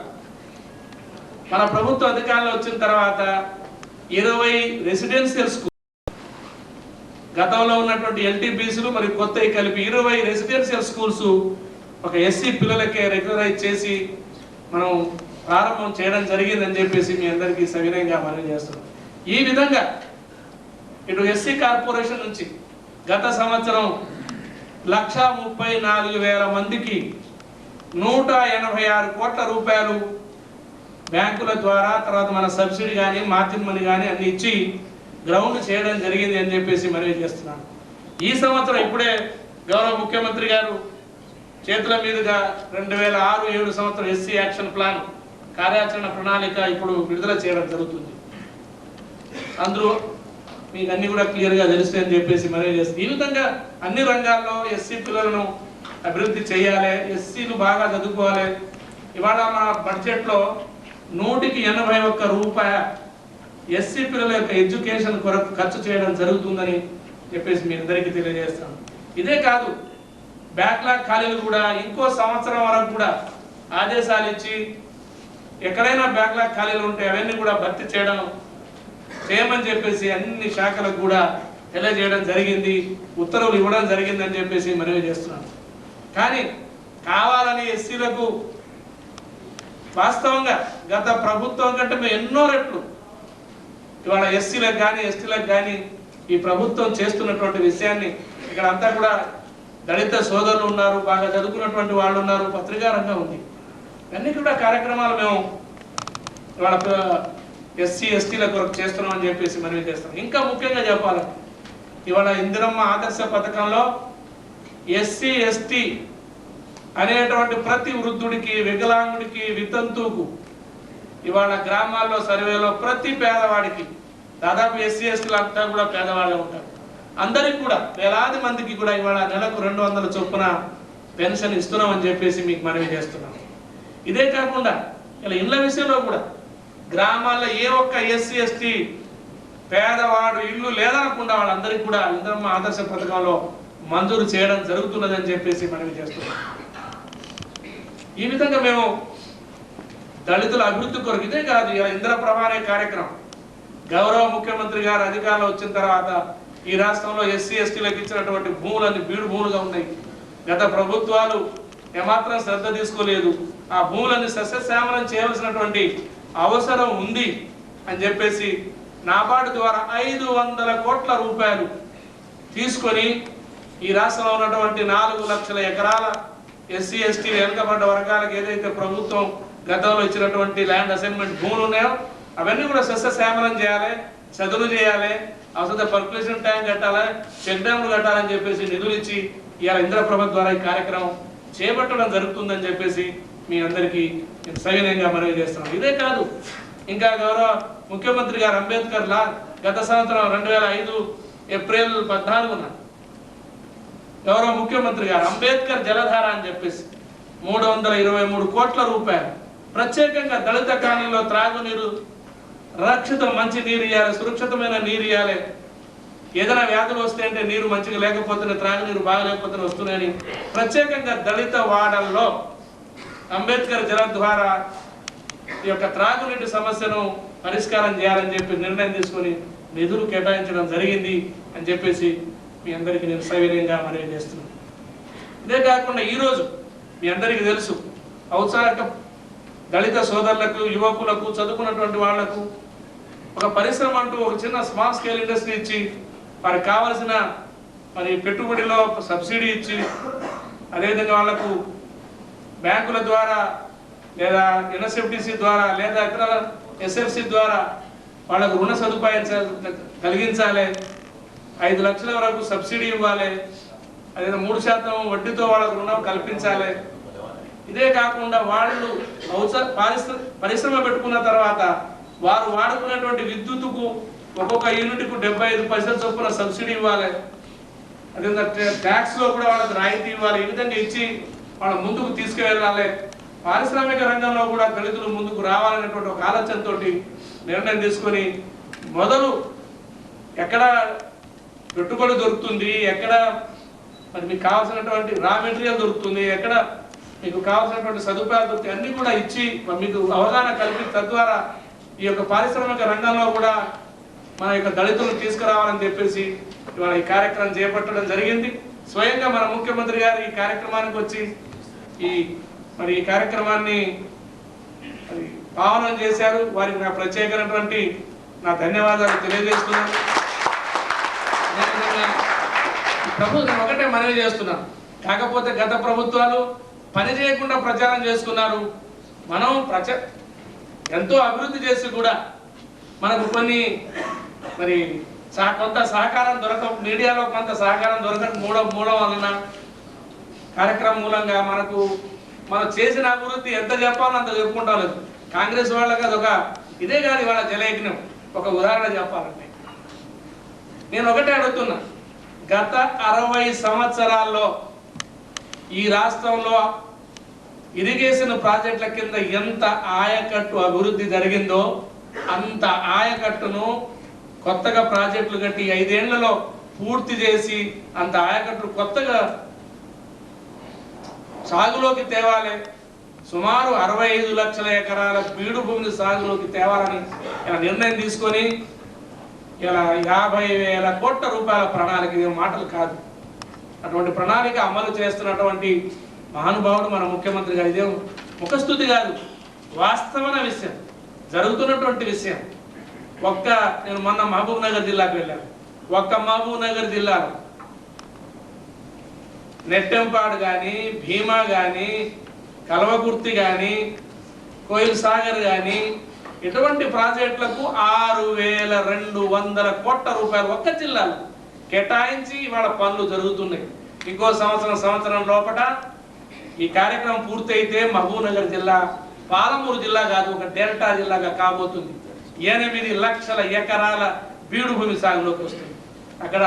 మన ప్రభుత్వ అధికారంలో వచ్చిన తర్వాత 20 రెసిడెన్షియల్ స్కూల్, గతంలో ఉన్నటువంటి ఎల్టీబీసీలు మరి కొత్తవి కలిపి 20 రెసిడెన్షియల్ స్కూల్స్ ఒక ఎస్సీ పిల్లలకే రెగ్యులరైజ్ చేసి మనం ప్రారంభం చేయడం జరిగిందని చెప్పేసి మీ అందరికీ సవినయంగా మనవి చేస్తున్నాం. ఈ విధంగా ఇటు ఎస్సీ కార్పొరేషన్ నుంచి గత సంవత్సరం 1,34,000 మందికి 186 కోట్ల రూపాయలు బ్యాంకుల ద్వారా, తర్వాత మన సబ్సిడీ కానీ మార్జిన్ మనీ కానీ అన్ని ఇచ్చి గ్రౌండ్ చేయడం జరిగింది అని చెప్పేసి మనవి చేస్తున్నాను. ఈ సంవత్సరం ఇప్పుడే గౌరవ ముఖ్యమంత్రి గారు చేతుల మీదుగా 2006-07 సంవత్సరం ఎస్సీ యాక్షన్ ప్లాన్ కార్యాచరణ ప్రణాళిక ఇప్పుడు విడుదల చేయడం జరుగుతుంది. అందులో మీకు అన్ని కూడా క్లియర్గా తెలుస్తాయని చెప్పేసి మనవి చేస్తుంది. ఈ విధంగా అన్ని రంగాల్లో ఎస్సీ పిల్లలను అభివృద్ధి చేయాలి, ఎస్సీలు బాగా చదువుకోవాలి. ఇవాళ మన బడ్జెట్లో 181 రూపాయ ఎస్సీ పిల్లల యొక్క ఎడ్యుకేషన్ కొరకు ఖర్చు చేయడం జరుగుతుందని చెప్పేసి మీ అందరికీ తెలియజేస్తాను. ఇదే కాదు, బ్యాక్లాగ్ ఖాళీలు కూడా ఇంకో సంవత్సరం వరకు కూడా ఆదేశాలు ఇచ్చి ఎక్కడైనా బ్యాక్లాగ్ ఖాళీలు ఉంటే అవన్నీ కూడా భర్తీ చేయమని చెప్పేసి అన్ని శాఖలకు కూడా తెలియజేయడం జరిగింది, ఉత్తర్వులు ఇవ్వడం జరిగిందని చెప్పేసి మనవి చేస్తున్నాను. కానీ కావాలని ఎస్సీలకు వాస్తవంగా గత ప్రభుత్వం కంటే మేము ఎన్నో రెట్లు ఇవాళ ఎస్సీలకు కానీ ఎస్టీలకు కానీ ఈ ప్రభుత్వం చేస్తున్నటువంటి విషయాన్ని ఇక్కడ అంతా కూడా దళిత సోదరులు ఉన్నారు, బాగా చదువుకున్నటువంటి వాళ్ళు ఉన్నారు, పత్రికా రంగం ఉంది, అన్ని కూడా కార్యక్రమాలు మేము ఇవాళ ఎస్సీ ఎస్టీల కొరకు చేస్తున్నామని చెప్పేసి మనవి చేస్తాం. ఇంకా ముఖ్యంగా చెప్పాలంటే ఇవాళ ఇందిరమ్మ ఆదర్శ పథకంలో ఎస్సీ ఎస్టీ అనేటువంటి ప్రతి వృద్ధుడికి, వికలాంగుడికి, వితంతువుకు ఇవాళ గ్రామాల్లో సర్వేలో ప్రతి పేదవాడికి, దాదాపు ఎస్సీ ఎస్టీలు అంతా కూడా పేదవాళ్ళే ఉంటారు, అందరికి కూడా వేలాది మందికి కూడా ఇవాళ నెలకు 200 చొప్పున పెన్షన్ ఇస్తున్నామని చెప్పేసి మీకు మనవి చేస్తున్నాం. ఇదే కాకుండా ఇలా ఇళ్ల విషయంలో కూడా గ్రామాల్లో ఏ ఒక్క ఎస్సీ ఎస్టీ పేదవాడు ఇల్లు లేదనకుండా వాళ్ళందరికీ కూడా ఇందిరమ్మ ఆదర్శ పథకంలో మంజూరు చేయడం జరుగుతున్నదని చెప్పేసి మనవి చేస్తున్నాం. ఈ విధంగా మేము దళితుల అభివృద్ధి కొరకు, ఇదే కాదు ఇలా ఇంద్రప్రభ అనే కార్యక్రమం గౌరవ ముఖ్యమంత్రి గారు అధికారంలో వచ్చిన తర్వాత ఈ రాష్ట్రంలో ఎస్సీ ఎస్టీలకు ఇచ్చినటువంటి భూములన్నీ బీడు భూములుగా ఉన్నాయి. గత ప్రభుత్వాలు ఏమాత్రం శ్రద్ధ తీసుకోలేదు. ఆ భూములన్నీ సస్యశ్యామలం చేయవలసినటువంటి అవసరం ఉంది అని చెప్పేసి నాబార్డు ద్వారా 500 కోట్ల రూపాయలు తీసుకొని ఈ రాష్ట్రంలో ఉన్నటువంటి 4 లక్షల ఎకరాల ఎస్సీ ఎస్టీ వెనుకబడ్డ వర్గాలకు ఏదైతే ప్రభుత్వం గతంలో ఇచ్చినటువంటి ల్యాండ్ అసైన్మెంట్ భూములు ఉన్నాయో అవన్నీ కూడా సస్యశ్యామలం చేయాలి, చదువులు చేయాలి, అవసరం పర్కులేషన్ ట్యాంక్ కట్టాలి, చెక్ డ్యామ్లు కట్టాలని చెప్పేసి నిధులు ఇచ్చి ఇవాళ ఇంద్రప్రభ ద్వారా ఈ కార్యక్రమం చేపట్టడం జరుగుతుందని చెప్పేసి మీ అందరికీ సవినయంగా మనవి చేస్తున్నాం. ఇదే కాదు, ఇంకా గౌరవ ముఖ్యమంత్రి గారు అంబేద్కర్ లా గత సంవత్సరం 2005 ఏప్రిల్ 14న గౌరవ ముఖ్యమంత్రి గారు అంబేద్కర్ జలధార అని చెప్పేసి 323 కోట్ల రూపాయలు ప్రత్యేకంగా దళిత కాలనీలో త్రాగునీరు, రక్షిత మంచి నీరు ఇవ్వాలి, సురక్షితమైన నీరు ఇవ్వాలి, ఏదైనా వ్యాధులు వస్తే అంటే నీరు మంచిగా లేకపోతే త్రాగునీరు బాగా లేకపోతే వస్తున్నాయని ప్రత్యేకంగా దళిత వాడల్లో అంబేద్కర్ జల ద్వారా ఈ యొక్క త్రాగునీటి సమస్యను పరిష్కారం చేయాలని చెప్పి నిర్ణయం తీసుకొని నిధులు కేటాయించడం జరిగింది అని చెప్పేసి మీ అందరికీ నేను సవినయంగా మనవి చేస్తున్నాను. ఇదే కాకుండా ఈరోజు మీ అందరికీ తెలుసు, ఔత్సాహిక దళిత సోదరులకు, యువకులకు, చదువుకున్నటువంటి వాళ్లకు ఒక పరిశ్రమ అంటూ ఒక చిన్న స్మాల్ స్కేల్ ఇండస్ట్రీ ఇచ్చి వారికి కావలసిన పెట్టుబడిలో సబ్సిడీ ఇచ్చి అదేవిధంగా వాళ్లకు బ్యాంకుల ద్వారా లేదా ఎన్ఎస్ఎఫ్డిసి ద్వారా లేదా ఇతర ఎస్ఎఫ్సి ద్వారా వాళ్ళకు రుణ సదుపాయం కలిగించాలి, 5 లక్షల వరకు సబ్సిడీ ఇవ్వాలి, అదే 3% వడ్డీతో వాళ్ళకు రుణం కల్పించాలి. ఇదే కాకుండా వాళ్ళు పరిశ్రమ పెట్టుకున్న తర్వాత వారు వాడుకున్నటువంటి విద్యుత్తుకు ఒక్కొక్క యూనిట్కు 75 పైసలు చొప్పున సబ్సిడీ ఇవ్వాలి, అదేవిధంగా ట్యాక్స్ లో కూడా వాళ్ళకి రాయితీ ఇవ్వాలి. ఈ విధంగా ఇచ్చి వాళ్ళ ముందుకు తీసుకువెళ్ళాలి. పారిశ్రామిక రంగంలో కూడా దళితులు ముందుకు రావాలనేటువంటి ఒక ఆలోచనతో నిర్ణయం తీసుకొని మొదలు ఎక్కడ పెట్టుబడి దొరుకుతుంది, ఎక్కడ మరి మీకు కావాల్సినటువంటి రా మెటీరియల్ దొరుకుతుంది, ఎక్కడ మీకు కావాల్సినటువంటి సదుపాయాలు దొరుకుతాయి అన్ని కూడా ఇచ్చి మీకు అవగాహన కల్పి తద్వారా ఈ యొక్క పారిశ్రామిక రంగంలో కూడా మన యొక్క దళితులను తీసుకురావాలని చెప్పేసి ఇవాళ ఈ కార్యక్రమం చేపట్టడం జరిగింది. స్వయంగా మన ముఖ్యమంత్రి గారు ఈ కార్యక్రమానికి వచ్చి ఈ కార్యక్రమాన్ని పావనం చేశారు. వారికి నా ప్రత్యేకమైనటువంటి నా ధన్యవాదాలు తెలియజేస్తున్నాను. ప్రభుత్వం ఒకటే మనవి చేస్తున్నాను, కాకపోతే గత ప్రభుత్వాలు పని చేయకుండా ప్రచారం చేసుకున్నారు. మనం ఎంతో అభివృద్ధి చేసి కూడా మనకు కొన్ని కొంత సహకారం మీడియాలో కొంత సహకారం దొరకక మూడవ వలన కార్యక్రమం మూలంగా మనం చేసిన అభివృద్ధి ఎంత చెప్పాలో అంత చెప్పుకుంటాం లేదు. కాంగ్రెస్ వాళ్ళకి అదొక ఇదే కాదు. వాళ్ళ జలయజ్ఞం ఒక ఉదాహరణ చెప్పాలంటే నేను ఒకటే అడుగుతున్నా, గత 60 సంవత్సరాల్లో ఈ రాష్ట్రంలో ఇరిగేషన్ ప్రాజెక్టుల కింద ఎంత ఆయకట్టు అభివృద్ధి జరిగిందో అంత ఆయకట్టును కొత్తగా ప్రాజెక్టులు కట్టి 5 ఏళ్లలో పూర్తి చేసి అంత ఆయకట్టు కొత్తగా సాగులోకి తేవాలి. సుమారు 65 లక్షల ఎకరాల బీడు భూమిని సాగులోకి తేవాలని ఇలా నిర్ణయం తీసుకొని ఇలా 50,000 కోట్ల రూపాయల ప్రణాళిక, ఇది మాటలు కాదు. అటువంటి ప్రణాళిక అమలు చేస్తున్నటువంటి మహానుభావుడు మన ముఖ్యమంత్రి గారు. ఇదే ముఖస్తుతి కాదు, వాస్తవమైన విషయం, జరుగుతున్నటువంటి విషయం. నేను మొన్న మహబూబ్ నగర్ జిల్లాకు వెళ్ళాను. మహబూబ్ నగర్ జిల్లాలో నెట్టెంపాడు కానీ, భీమా కానీ, కల్వకుర్తి కానీ, కోయిల్ సాగర్ కానీ ఇటువంటి ప్రాజెక్టులకు 6,200 కోట్ల రూపాయలు ఒక్క జిల్లాలో కేటాయించి ఇవాళ పనులు జరుగుతున్నాయి. ఇంకో సంవత్సరం లోపల ఈ కార్యక్రమం పూర్తయితే మహబూబ్ నగర్ జిల్లా పాలమూరు జిల్లా కాదు, ఒక డెల్టా జిల్లాగా కాబోతుంది. 8 లక్షల ఎకరాల బీడు భూమి సాగులోకి వస్తుంది. అక్కడ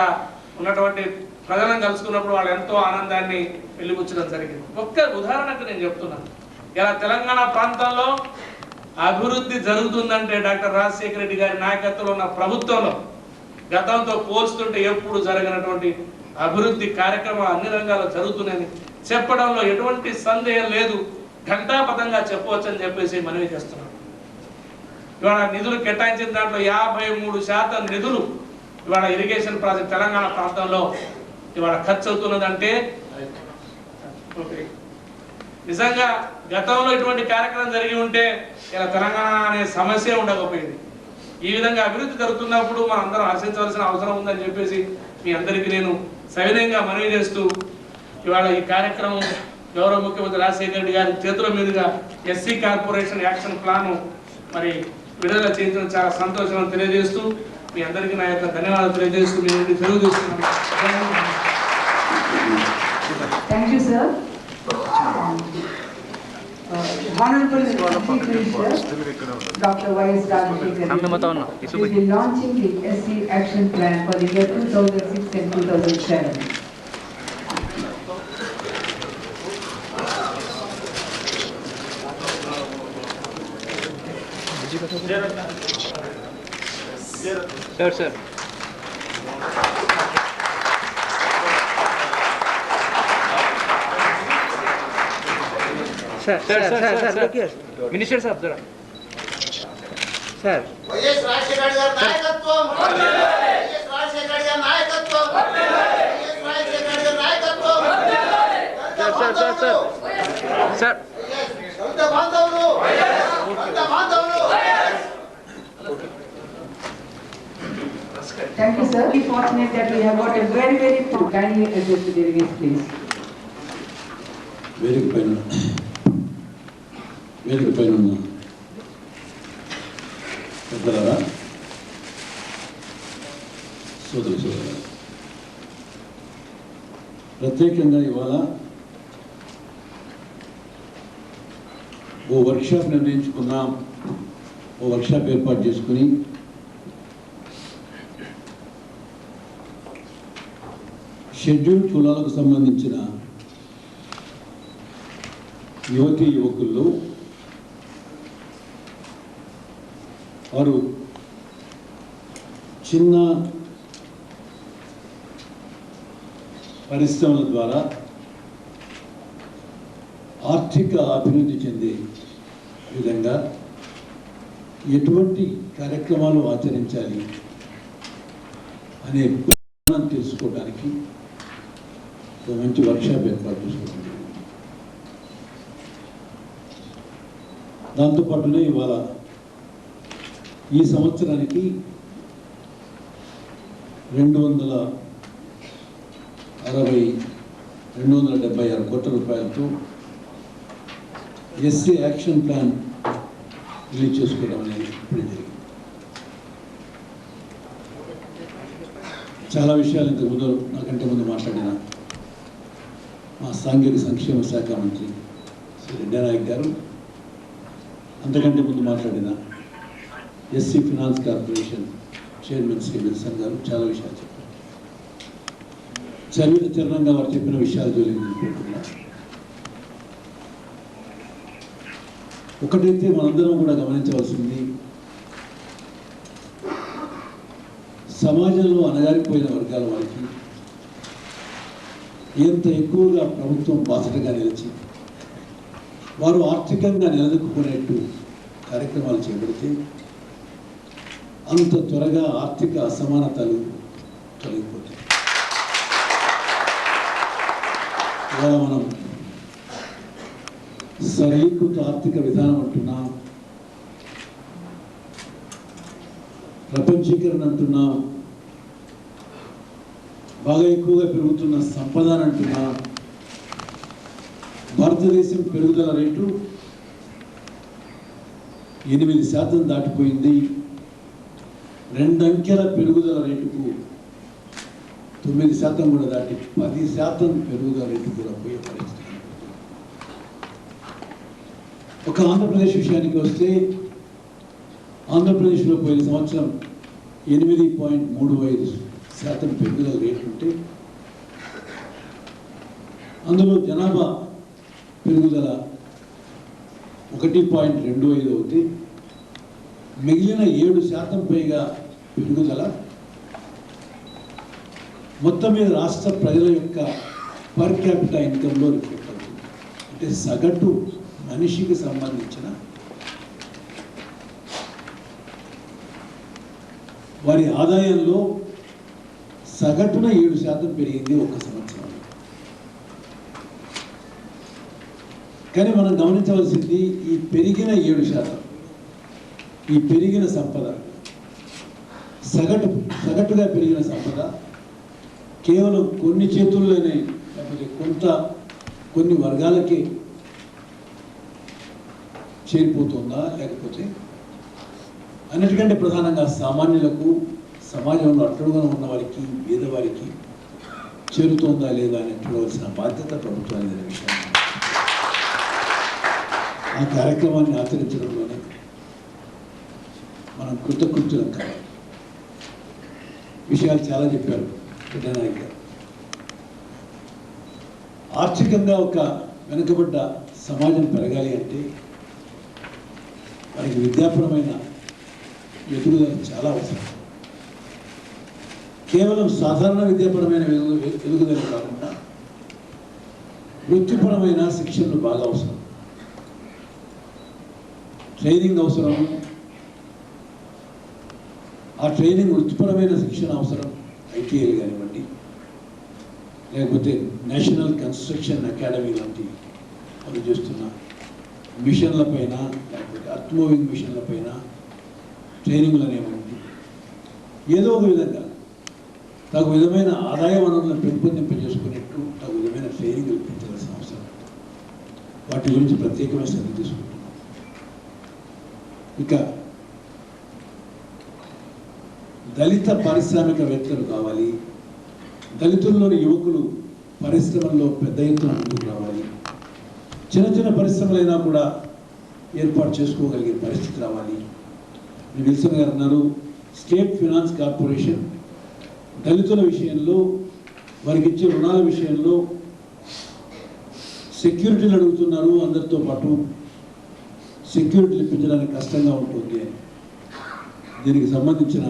ఉన్నటువంటి ప్రజలను కలుసుకున్నప్పుడు వాళ్ళు ఎంతో ఆనందాన్ని వెలిబుచ్చడం జరిగింది. ఒక్క ఉదాహరణకు నేను చెప్తున్నాను. ఇలా తెలంగాణ ప్రాంతంలో అభివృద్ధి జరుగుతుందంటే డాక్టర్ రాజశేఖర రెడ్డి గారి నాయకత్వంలో ఉన్న ప్రభుత్వంలో గతంతో పోల్చుతుంటే ఎప్పుడు జరగనటువంటి అభివృద్ధి కార్యక్రమాలు అన్ని రంగాల్లో జరుగుతున్నాయని చెప్పడంలో ఎటువంటి సందేహం లేదు. ఘంటాపథంగా చెప్పవచ్చని చెప్పేసి మనవి చేస్తున్నాం. ఇవాళ నిధులు కేటాయించిన దాంట్లో 53% నిధులు ఇవాళ ఇరిగేషన్ ప్రాజెక్ట్ తెలంగాణ ప్రాంతంలో ఇవాళ ఖర్చు అవుతున్నదంటే నిజంగా గతంలో ఇటువంటి కార్యక్రమం జరిగి ఉంటే ఇలా తెలంగాణ అనే సమస్య ఉండకపోయింది. ఈ విధంగా అభివృద్ధి జరుగుతున్నప్పుడు మనం అందరం హర్షించవలసిన అవసరం ఉందని చెప్పేసి మీ అందరికీ నేను సవినయంగా మనవి చేస్తూ ఇవాళ ఈ కార్యక్రమం గౌరవ ముఖ్యమంత్రి రాజశేఖర రెడ్డి గారి చేతుల మీదుగా ఎస్సీ కార్పొరేషన్ యాక్షన్ ప్లాన్ మరి విడుదల చేయించడం చాలా సంతోషం తెలియజేస్తూ మీ అందరికీ నా యొక్క ధన్యవాదాలు తెలియజేస్తూ మీ నుండి తెలియజేస్తున్నాను. Thank you, sir. Honorable Chief Minister, Dr. Y.S. Rajashekar will be launching the SC Action Plan for the year 2006 and 2007. Sir. Sir, look here. Minister sir, sir. YS Rajasekhara గారి నాయకత్వం వైఎస్ రాజశేఖర గారి నాయకత్వం వైఎస్ రాజశేఖర గారి నాయకత్వం Sir. Dalit బాంధవులు Thank you, sir. We are fortunate that we have got a very kindly address to the delegates, please. వేదిక పైన ఉన్న పెద్దలారా, సోదరులారా, ప్రత్యేకంగా ఇవాళ ఓ వర్క్షాప్ నిర్ణయించుకున్నాం. ఓ వర్క్షాప్ ఏర్పాటు చేసుకుని షెడ్యూల్ కులాలకు సంబంధించిన యువకుల్లో వారు చిన్న పరిశ్రమల ద్వారా ఆర్థిక అభివృద్ధి చెందే విధంగా ఎటువంటి కార్యక్రమాలు ఆచరించాలి అనే జ్ఞానం తెలుసుకోవడానికి ఒక మంచి వర్క్షాప్ ఏర్పాటు చేసుకుంటుంది. దాంతోపాటునే ఇవాళ ఈ సంవత్సరానికి 276 కోట్ల రూపాయలతో ఎస్సీ యాక్షన్ ప్లాన్ రిలీజ్ చేసుకోవడం అనేది ఇప్పుడు జరిగింది. చాలా విషయాలు ఇంతకుముందు నాకంటే ముందు మాట్లాడిన మా సాంఘిక సంక్షేమ శాఖ మంత్రి శ్రీ రెడ్డి నాయక్ గారు, అంతకంటే ముందు మాట్లాడిన SC finance corporation chairman Shri Wilson garu చాలా విషయాలు చెప్పారు. చరిత్రంగా వారు చెప్పిన విషయాలు జోలికి వెళ్ళిపోకుండా ఒకటైతే మనందరం కూడా గమనించవలసింది, సమాజంలో అణగారిపోయిన వర్గాల వారికి ఎంత ఎక్కువగా ప్రభుత్వం బాసటగా నిలిచి వారు ఆర్థికంగా నిలదొక్కునేట్టు కార్యక్రమాలు చేపడితే అంత త్వరగా ఆర్థిక అసమానతలు తొలగిపోతాయి. ఇవాళ మనం సరళీకృత ఆర్థిక విధానం అంటున్నాం, ప్రపంచీకరణ అంటున్నాం, బాగా ఎక్కువగా పెరుగుతున్న సంపద అంటున్నాం. భారతదేశం పెరుగుదల రేటు 8% దాటిపోయింది. 2 అంకెల పెరుగుదల రేటుకు 9% కూడా దాటి 10% పెరుగుదల రేటు కూడా పోయే పరిస్థితి. ఒక ఆంధ్రప్రదేశ్ విషయానికి వస్తే, ఆంధ్రప్రదేశ్లో పోయిన సంవత్సరం 8.35% పెరుగుదల రేటు ఉంటే, అందులో జనాభా పెరుగుదల 1.25 అవుతే, మిగిలిన 7% పైగా పెరుగుదల మొత్తం మీద రాష్ట్ర ప్రజల యొక్క పర్ క్యాపిటల్ ఇన్కంలో రిఫ్లెక్ట్ అవుతుంది. అంటే సగటు మనిషికి సంబంధించిన వారి ఆదాయంలో సగటున 7% పెరిగింది ఒక సంవత్సరం. కానీ మనం గమనించవలసింది, ఈ పెరిగిన 7%, ఈ పెరిగిన సంపద, సగటుగా పెరిగిన సంపద కేవలం కొన్ని చేతుల్లోనే, లేకపోతే కొన్ని వర్గాలకే చేరిపోతుందా, లేకపోతే అన్నిటికంటే ప్రధానంగా సామాన్యులకు, సమాజంలో అట్టడుగున ఉన్న వారికి, పేదవారికి చేరుతోందా లేదా అని చూడవలసిన బాధ్యత ప్రభుత్వానికి అనే విషయం. ఆ కార్యక్రమాన్ని ఆచరించడంలోనే మనం కృతకృత్యులం కావాలి. విషయాలు చాలా చెప్పారు పెద్దనాయక్ గారు. ఆర్థికంగా ఒక వెనుకబడ్డ సమాజం పెరగాలి అంటే వారికి విద్యాపరమైన ఎదుగుదల చాలా అవసరం. కేవలం సాధారణ విద్యాపరమైన ఎదుగుదల కాకుండా వృత్తిపరమైన శిక్షణలు బాగా అవసరం, ట్రైనింగ్ అవసరం. ఆ ట్రైనింగ్ వృత్తిపరమైన శిక్షణ అవసరం. ఐటీఐలు కానివ్వండి, లేకపోతే నేషనల్ కన్స్ట్రక్షన్ అకాడమీ లాంటి వాళ్ళు చేస్తున్న మిషన్లపైన, లేకపోతే అర్త్ మూవింగ్ మిషన్లపైన ట్రైనింగ్లు అనేవంటి ఏదో ఒక విధంగా తగు విధమైన ఆదాయ వనరులను పెంపొందింపజేసుకునేట్టు తగు విధమైన ట్రైనింగ్లు పెంచాల్సిన అవసరం. వాటి గురించి ప్రత్యేకమైన శ్రద్ధ తీసుకుంటున్నాం. ఇక దళిత పారిశ్రామికవేత్తలు కావాలి, దళితుల్లోని యువకులు పరిశ్రమల్లో పెద్ద ఎత్తున ముందుకు రావాలి. చిన్న చిన్న పరిశ్రమలైనా కూడా ఏర్పాటు చేసుకోగలిగే పరిస్థితి రావాలి. విల్సన్ గారు అన్నారు, స్టేట్ ఫైనాన్స్ కార్పొరేషన్ దళితుల విషయంలో, వారికి ఇచ్చే రుణాల విషయంలో సెక్యూరిటీలు అడుగుతున్నారు, అందరితో పాటు సెక్యూరిటీలు ఇప్పించడానికి కష్టంగా ఉంటుంది అని. దీనికి సంబంధించిన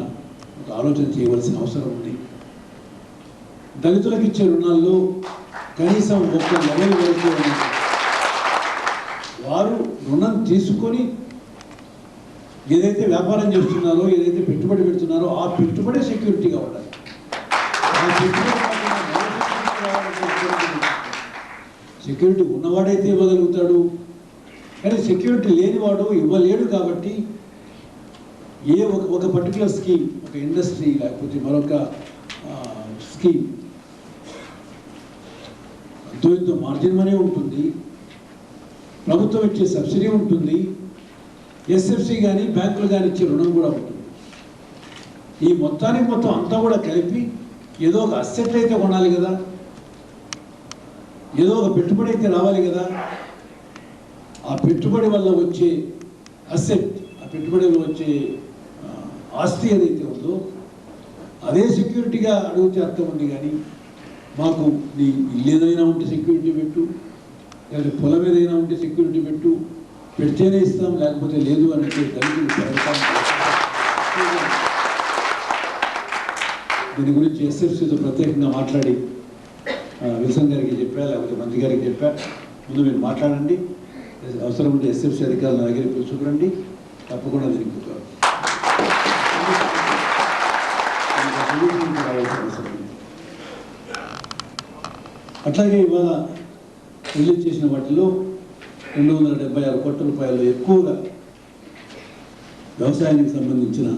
ఒక ఆలోచన చేయవలసిన అవసరం ఉంది. దళితులకు ఇచ్చే రుణాల్లో కనీసం ఒక లెవెల్ వరకు వారు రుణం తీసుకొని ఏదైతే వ్యాపారం చేస్తున్నారో, ఏదైతే పెట్టుబడి పెడుతున్నారో ఆ పెట్టుబడి సెక్యూరిటీగా ఉండాలి. సెక్యూరిటీ ఉన్నవాడైతే ఇవ్వగలుగుతాడు, కానీ సెక్యూరిటీ లేనివాడు ఇవ్వలేడు. కాబట్టి ఒక పర్టికులర్ స్కీమ్, ఒక ఇండస్ట్రీ, లేకపోతే మరొక స్కీమ్ ఎంతో మార్జిన్ మనీ ఉంటుంది, ప్రభుత్వం ఇచ్చే సబ్సిడీ ఉంటుంది, ఎస్ఎఫ్సి కానీ బ్యాంకులు కానీ ఇచ్చే రుణం కూడా ఉంటుంది. ఈ మొత్తానికి మొత్తం అంతా కూడా కలిపి ఏదో ఒక అసెట్ అయితే కొనాలి కదా, ఏదో ఒక పెట్టుబడి అయితే రావాలి కదా. ఆ పెట్టుబడి వల్ల వచ్చే అసెట్, ఆ పెట్టుబడిలో వచ్చే ఆస్తి ఏదైతే ఉందో అదే సెక్యూరిటీగా అడిగితే అర్థం ఉంది. కానీ మాకు నీ ఇల్లు ఏదైనా ఉంటే సెక్యూరిటీ పెట్టు, లేదా పొలం ఏదైనా ఉంటే సెక్యూరిటీ పెట్టు, పెడితేనే ఇస్తాం లేకపోతే లేదు అని అంటే దళితులు పెరగటానికి దీని గురించి ఎస్ఎఫ్సీతో ప్రత్యేకంగా మాట్లాడి విల్సన్ గారికి చెప్పా, లేకపోతే మంత్రి గారికి చెప్పా, ముందు మీరు మాట్లాడండి, అవసరం ఉంటే ఎస్ఎఫ్సీ అధికారులు నా దగ్గర పిలుచుకురండి, తప్పకుండా దీనికి అట్లాగే ఇవాళ రిలీజ్ చేసిన వాటిలో 276 కోట్ల రూపాయలు ఎక్కువగా వ్యవసాయానికి సంబంధించిన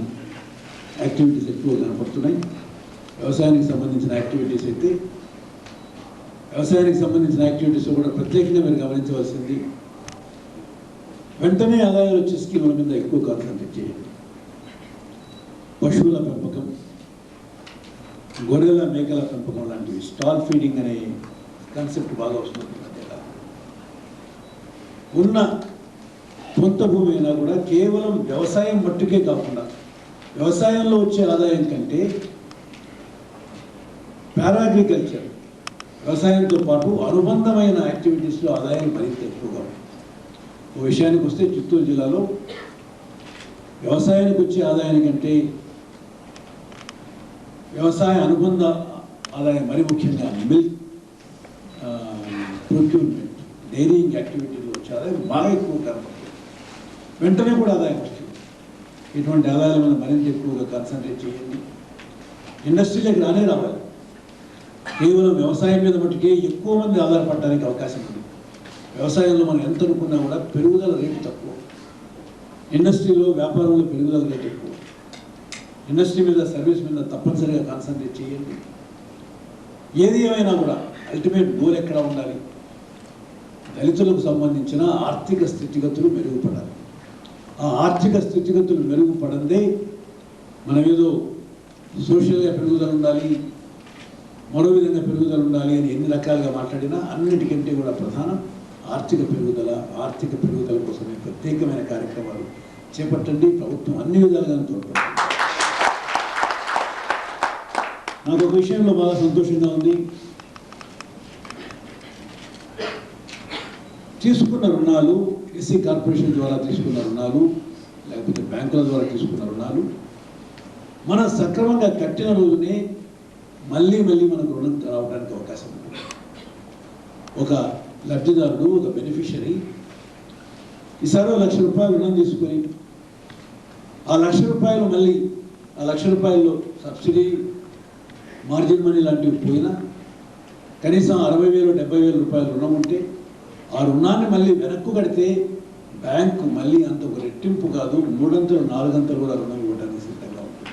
యాక్టివిటీస్ ఎక్కువగా కనపడుతున్నాయి. వ్యవసాయానికి సంబంధించిన యాక్టివిటీస్ అయితే వ్యవసాయానికి సంబంధించిన యాక్టివిటీస్ కూడా ప్రత్యేకంగా మీరు గమనించవలసింది, వెంటనే ఆదాయాలు వచ్చే స్కీముల మీద ఎక్కువ కాన్సన్ట్రేట్ చేయండి. పశువుల పెంపకం, గొర్రెల మేకల పెంపకం లాంటివి, స్టాల్ ఫీడింగ్ అనే కాన్సెప్ట్ బాగా వస్తుంది. ఉన్న సొంత భూమి అయినా కూడా కేవలం వ్యవసాయం మట్టుకే కాకుండా వ్యవసాయంలో వచ్చే ఆదాయం కంటే పారాగ్రికల్చర్, వ్యవసాయంతో పాటు అనుబంధమైన యాక్టివిటీస్లో ఆదాయం మరింత ఎక్కువగా ఉంది. ఓ విషయానికి వస్తే చిత్తూరు జిల్లాలో వ్యవసాయానికి వచ్చే ఆదాయానికంటే వ్యవసాయ అనుబంధ ఆదాయం, మరి ముఖ్యంగా మిల్క్ ప్రొక్యూర్మెంట్, డైరీయింగ్ యాక్టివిటీలో వచ్చే ఆదాయం బాగా ఎక్కువ కనపడుతుంది. వెంటనే కూడా ఆదాయం వస్తుంది. ఇటువంటి ఆదాయాల మీద మరింత ఎక్కువగా కాన్సన్ట్రేట్ చేయండి. ఇండస్ట్రీలోకి రావాలి. కేవలం వ్యవసాయం మీద మట్టుకే ఎక్కువ మంది ఆధారపడడానికి అవకాశం ఉంది. వ్యవసాయంలో మనం ఎంత అనుకున్నా కూడా పెరుగుదల రేటు తక్కువ, ఇండస్ట్రీలో వ్యాపారంలో పెరుగుదల రేటు ఎక్కువ. ఇండస్ట్రీ మీద, సర్వీస్ మీద తప్పనిసరిగా కాన్సన్ట్రేట్ చేయండి. ఏది ఏమైనా కూడా అల్టిమేట్ గోల్ ఎక్కడ ఉండాలి? దళితులకు సంబంధించిన ఆర్థిక స్థితిగతులు మెరుగుపడాలి. ఆ ఆర్థిక స్థితిగతులు మెరుగుపడందే మనం ఏదో సోషల్గా పెరుగుదల ఉండాలి, మరో విధంగా పెరుగుదల ఉండాలి అని ఎన్ని రకాలుగా మాట్లాడినా అన్నిటికంటే కూడా ప్రధానం ఆర్థిక పెరుగుదల. ఆర్థిక పెరుగుదల కోసమే ప్రత్యేకమైన కార్యక్రమాలు చేపట్టండి. ప్రభుత్వం అన్ని విధాలుగా తోడ్పడుతుంది. నాకు ఒక విషయంలో బాగా సంతోషంగా ఉంది. తీసుకున్న రుణాలు, ఎస్సీ కార్పొరేషన్ ద్వారా తీసుకున్న రుణాలు, లేకపోతే బ్యాంకుల ద్వారా తీసుకున్న రుణాలు మన సక్రమంగా కట్టిన రోజునే మళ్ళీ మనకు రుణం రావడానికి అవకాశం ఉంది. ఒక లబ్ధిదారుడు, ఒక బెనిఫిషరీ ఈసారి 1,00,000 రూపాయలు రుణం తీసుకొని ఆ 1,00,000 రూపాయలు మళ్ళీ ఆ 1,00,000 రూపాయలు సబ్సిడీ, మార్జిన్ మనీ లాంటివి పోయినా కనీసం 60,000 70,000 రూపాయలు రుణం ఉంటే ఆ రుణాన్ని మళ్ళీ వెనక్కు కడితే బ్యాంకు మళ్ళీ అంత ఒక రెట్టింపు కాదు, 3 అంతలు 4 అంతలు కూడా రుణం ఇవ్వడానికి సిద్ధంగా ఉంటుంది.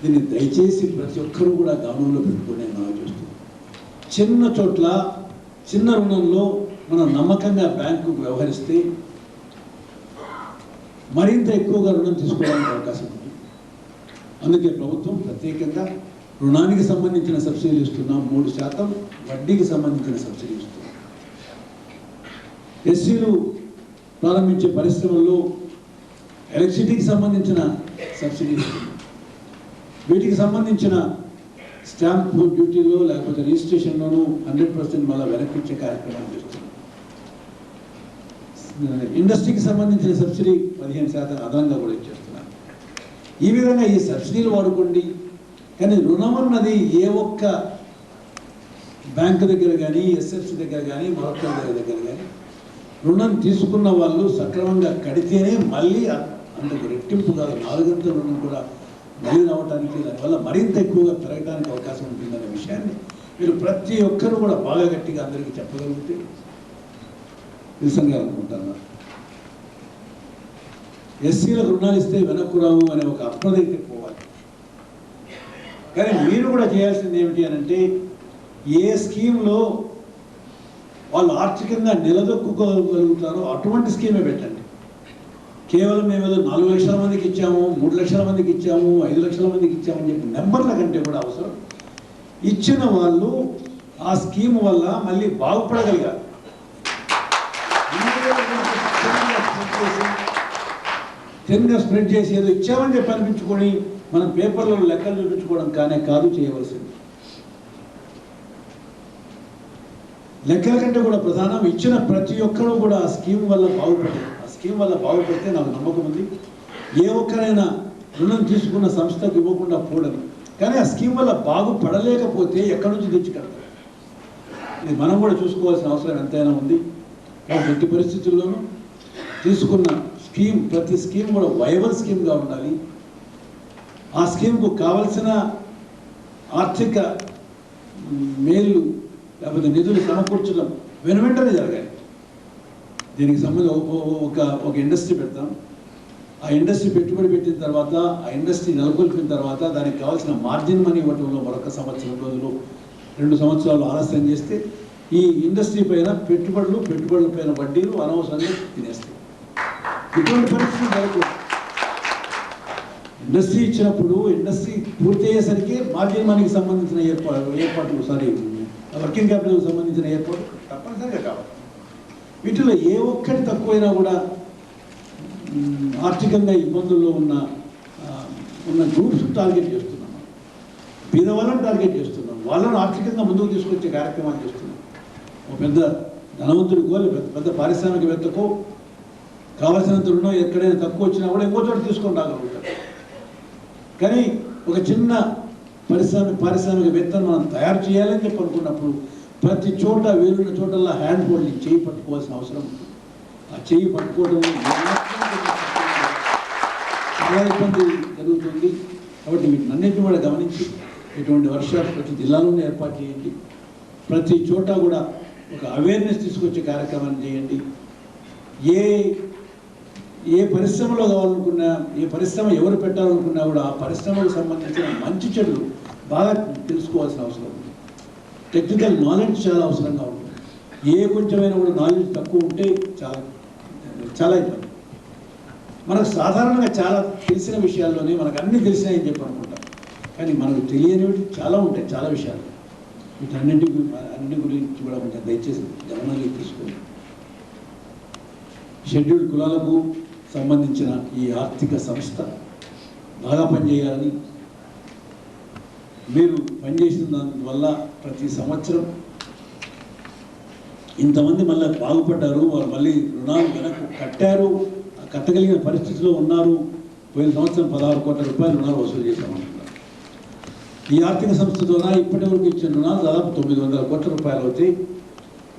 దీన్ని దయచేసి ప్రతి ఒక్కరూ కూడా గమనంలో పెట్టుకునే మనం చూస్తున్నాం. చిన్న చోట్ల చిన్న రుణంలో మనం నమ్మకంగా బ్యాంకు వ్యవహరిస్తే మరింత ఎక్కువగా రుణం తీసుకోవడానికి అవకాశం ఉంది. అందుకే ప్రభుత్వం ప్రత్యేకంగా రుణానికి సంబంధించిన సబ్సిడీలు ఇస్తున్నాం, 3% వడ్డీకి సంబంధించిన సబ్సిడీ ఇస్తున్నాం. ఎస్సీలు ప్రారంభించే పరిశ్రమల్లో ఎలక్ట్రిసిటీకి సంబంధించిన సబ్సిడీ ఇస్తున్నాం. వీటికి సంబంధించిన స్టాంప్ డ్యూటీలో లేకపోతే రిజిస్ట్రేషన్లోనూ 100% మళ్ళీ వెనక్కి ఇచ్చే కార్యక్రమాలు చేస్తున్నాం. ఇండస్ట్రీకి సంబంధించిన సబ్సిడీ 15% అదనంగా కూడా ఇచ్చేస్తున్నాం. ఈ విధంగా ఈ సబ్సిడీలు వాడుకోండి. కానీ రుణం అన్నది ఏ ఒక్క బ్యాంకు దగ్గర కానీ, ఎస్ఎఫ్సి దగ్గర కానీ, మరొక దగ్గర కానీ రుణం తీసుకున్న వాళ్ళు సక్రమంగా కడితేనే మళ్ళీ అందుకు రెట్టింపు కాదు 4 అంతల రుణం కూడా మళ్ళీ రావడానికి, దానివల్ల మరింత ఎక్కువగా పెరగడానికి అవకాశం ఉంటుందనే విషయాన్ని మీరు ప్రతి ఒక్కరూ కూడా బాగా గట్టిగా అందరికీ చెప్పగలిగితే నిజంగా అనుకుంటున్నారు. ఎస్సీలకు రుణాలు ఇస్తే వెనక్కు రావు అనే ఒక అప్రదైతే పోవాలి. కానీ మీరు కూడా చేయాల్సింది ఏమిటి అని అంటే, ఏ స్కీమ్లో వాళ్ళు ఆర్థికంగా నిలదొక్కుకోగలుగుతారో అటువంటి స్కీమే పెట్టండి. కేవలం మేము ఏదో 4 లక్షల మందికి ఇచ్చాము, 3 లక్షల మందికి ఇచ్చాము, 5 లక్షల మందికి ఇచ్చామని చెప్పి నెంబర్ల కంటే కూడా అవసరం ఇచ్చిన వాళ్ళు ఆ స్కీమ్ వల్ల మళ్ళీ బాగుపడగలిగారు. తిన్గా స్ప్రెడ్ చేసి ఏదో ఇచ్చామని చెప్పి అనిపించుకొని మనం పేపర్లో లెక్కలు చూపించుకోవడం కాదు చేయవలసింది. లెక్కల కంటే కూడా ప్రధానం ఇచ్చిన ప్రతి ఒక్కరూ కూడా ఆ స్కీమ్ వల్ల బాగుపడారు. ఆ స్కీమ్ వల్ల బాగుపడితే నాకు నమ్మకం ఉంది. ఏ ఒక్కరైనా రుణం తీసుకున్న సంస్థకు ఇవ్వకుండా పోడని, కానీ ఆ స్కీమ్ వల్ల బాగుపడలేకపోతే ఎక్కడి నుంచి తెచ్చి కడతారు? ఇది మనం కూడా చూసుకోవాల్సిన అవసరం ఎంతైనా ఉంది. కాబట్టి ఎట్టి పరిస్థితుల్లోనూ తీసుకున్న స్కీమ్, ప్రతి స్కీమ్ కూడా వైబల్ స్కీమ్గా ఉండాలి. ఆ స్కీమ్కు కావలసిన ఆర్థిక మేలు లేకపోతే నిధులు సమకూర్చడం వెంటనే జరగాలి. దీనికి సంబంధించి ఒక ఇండస్ట్రీ పెడతాం. ఆ ఇండస్ట్రీ పెట్టుబడి పెట్టిన తర్వాత, ఆ ఇండస్ట్రీ నెలకొల్పిన తర్వాత దానికి కావాల్సిన మార్జిన్ మనీ ఇవ్వటంలో మరొక సంవత్సరం రోజులు 2 సంవత్సరాలు ఆలస్యం చేస్తే ఈ ఇండస్ట్రీ పైన పెట్టుబడుల పైన వడ్డీలు అనవసరంగా తినేస్తాయి. ఇటువంటి పరిస్థితి జరగకూడదు. ఇండస్ట్రీ ఇచ్చినప్పుడు ఇండస్ట్రీ పూర్తి అయ్యేసరికి మార్జిన్ మనీకి సంబంధించిన ఏర్పాట్లు వర్కింగ్ క్యాపిటల్కి సంబంధించిన ఏర్పాటు తప్పనిసరిగా కావాలి. వీటిలో ఏ ఒక్కటి తక్కువైనా కూడా ఆర్థికంగా ఇబ్బందుల్లో ఉన్న గ్రూప్స్ టార్గెట్ చేస్తున్నాం, పేదవాళ్ళని టార్గెట్ చేస్తున్నాం, వాళ్ళను ఆర్థికంగా ముందుకు తీసుకొచ్చే కార్యక్రమాలు చేస్తున్నాం. ఒక పెద్ద ధనవంతుడికో పెద్ద పారిశ్రామికవేత్తకో కావాల్సినంత రుణం ఎక్కడైనా తక్కువ వచ్చినా కూడా ఇంకో చోట తీసుకొని రాగలుగుతారు. కానీ ఒక చిన్న పారిశ్రామికవేత్తను మనం తయారు చేయాలని చెప్పి అనుకున్నప్పుడు ప్రతి చోట వేలున్న చోటల్లా హ్యాండ్ హోల్డింగ్ చేయి పట్టుకోవాల్సిన అవసరం ఉంటుంది. ఆ చేయి పట్టుకోవడం చాలా ఇబ్బంది జరుగుతుంది. కాబట్టి వీటినన్నింటినీ కూడా గమనించి ఇటువంటి వర్క్షాప్స్ ప్రతి జిల్లాలోనే ఏర్పాటు చేయండి. ప్రతి చోట కూడా ఒక అవేర్నెస్ తీసుకొచ్చే కార్యక్రమాన్ని చేయండి. ఏ పరిశ్రమలో కావాలనుకున్నా, ఏ పరిశ్రమ ఎవరు పెట్టాలనుకున్నా కూడా ఆ పరిశ్రమకు సంబంధించిన మంచి చెడులు బాగా తెలుసుకోవాల్సిన అవసరం ఉంది. టెక్నికల్ నాలెడ్జ్ చాలా అవసరంగా ఉంటుంది. కొంచెమైనా కూడా నాలెడ్జ్ తక్కువ ఉంటే చాలా ఇబ్బంది. మనకు సాధారణంగా చాలా తెలిసిన విషయాల్లోనే మనకు అన్నీ తెలిసినాయని చెప్పి అనుకుంటాం, కానీ మనకు తెలియనివి చాలా ఉంటాయి, చాలా విషయాలు. అన్నింటి గురించి కూడా కొంచెం దయచేసి గమనంలోకి తీసుకొని షెడ్యూల్డ్ కులాలకు సంబంధించిన ఈ ఆర్థిక సంస్థ బాగా పనిచేయాలని, మీరు పనిచేసిన దానివల్ల ప్రతి సంవత్సరం ఇంతమంది మళ్ళీ బాగుపడ్డారు, వారు మళ్ళీ రుణాలు వెనక్కి కట్టగలిగిన పరిస్థితిలో ఉన్నారు. పోయిన సంవత్సరం 16 కోట్ల రూపాయలు రుణాలు వసూలు చేశామంటున్నారు. ఈ ఆర్థిక సంస్థ ద్వారా ఇప్పటి వరకు ఇచ్చిన రుణాలు దాదాపు 900 కోట్ల రూపాయలు అవుతాయి.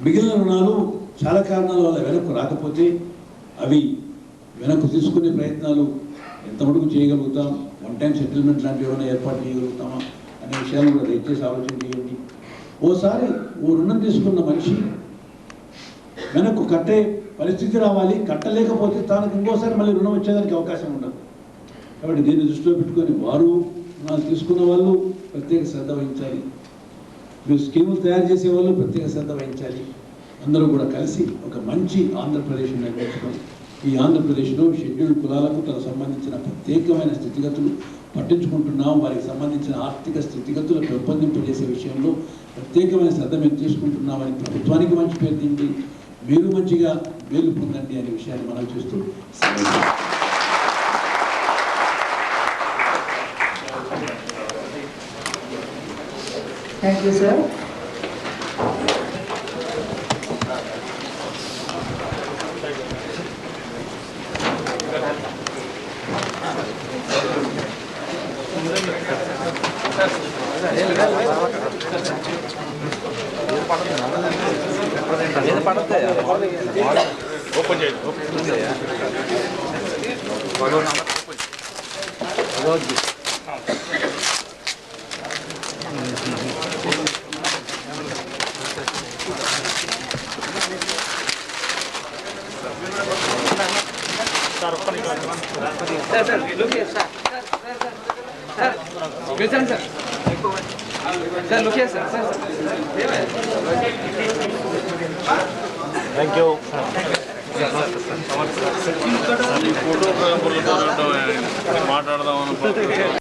మిగిలిన రుణాలు చాలా కారణాల వల్ల వెనక్కు రాకపోతే అవి వెనక్కు తీసుకునే ప్రయత్నాలు ఎంత మటుకు చేయగలుగుతాం, వన్ టైం సెటిల్మెంట్ లాంటివి ఏమైనా ఏర్పాటు చేయగలుగుతామా అనే విషయాన్ని కూడా దయచేసి ఆలోచన చేయండి. ఓసారి రుణం తీసుకున్న మనిషి వెనక్కు కట్టే పరిస్థితి రావాలి, కట్టలేకపోతే తనకు ఇంకోసారి మళ్ళీ రుణం వచ్చేదానికి అవకాశం ఉండదు. కాబట్టి దీన్ని దృష్టిలో పెట్టుకొని వారు రుణాలు తీసుకున్న వాళ్ళు ప్రత్యేక శ్రద్ధ వహించాలి, మీరు స్కీములు తయారు చేసే వాళ్ళు ప్రత్యేక శ్రద్ధ వహించాలి. అందరూ కూడా కలిసి ఒక మంచి ఆంధ్రప్రదేశ్ నిర్మించుకొని ఈ ఆంధ్రప్రదేశ్లో షెడ్యూల్డ్ కులాలకు తనకు సంబంధించిన ప్రత్యేకమైన స్థితిగతులు పట్టించుకుంటున్నాం, వారికి సంబంధించిన ఆర్థిక స్థితిగతులు పెంపొందింపజేసే విషయంలో ప్రత్యేకమైన శ్రద్ధ మేము తీసుకుంటున్నామని ప్రభుత్వానికి మంచి పేరు తిండి, మీరు మంచిగా మేలు పొందండి అనే విషయాన్ని మనం చూస్తూ Thank you, sir. Thank you. మాట్లాడదాం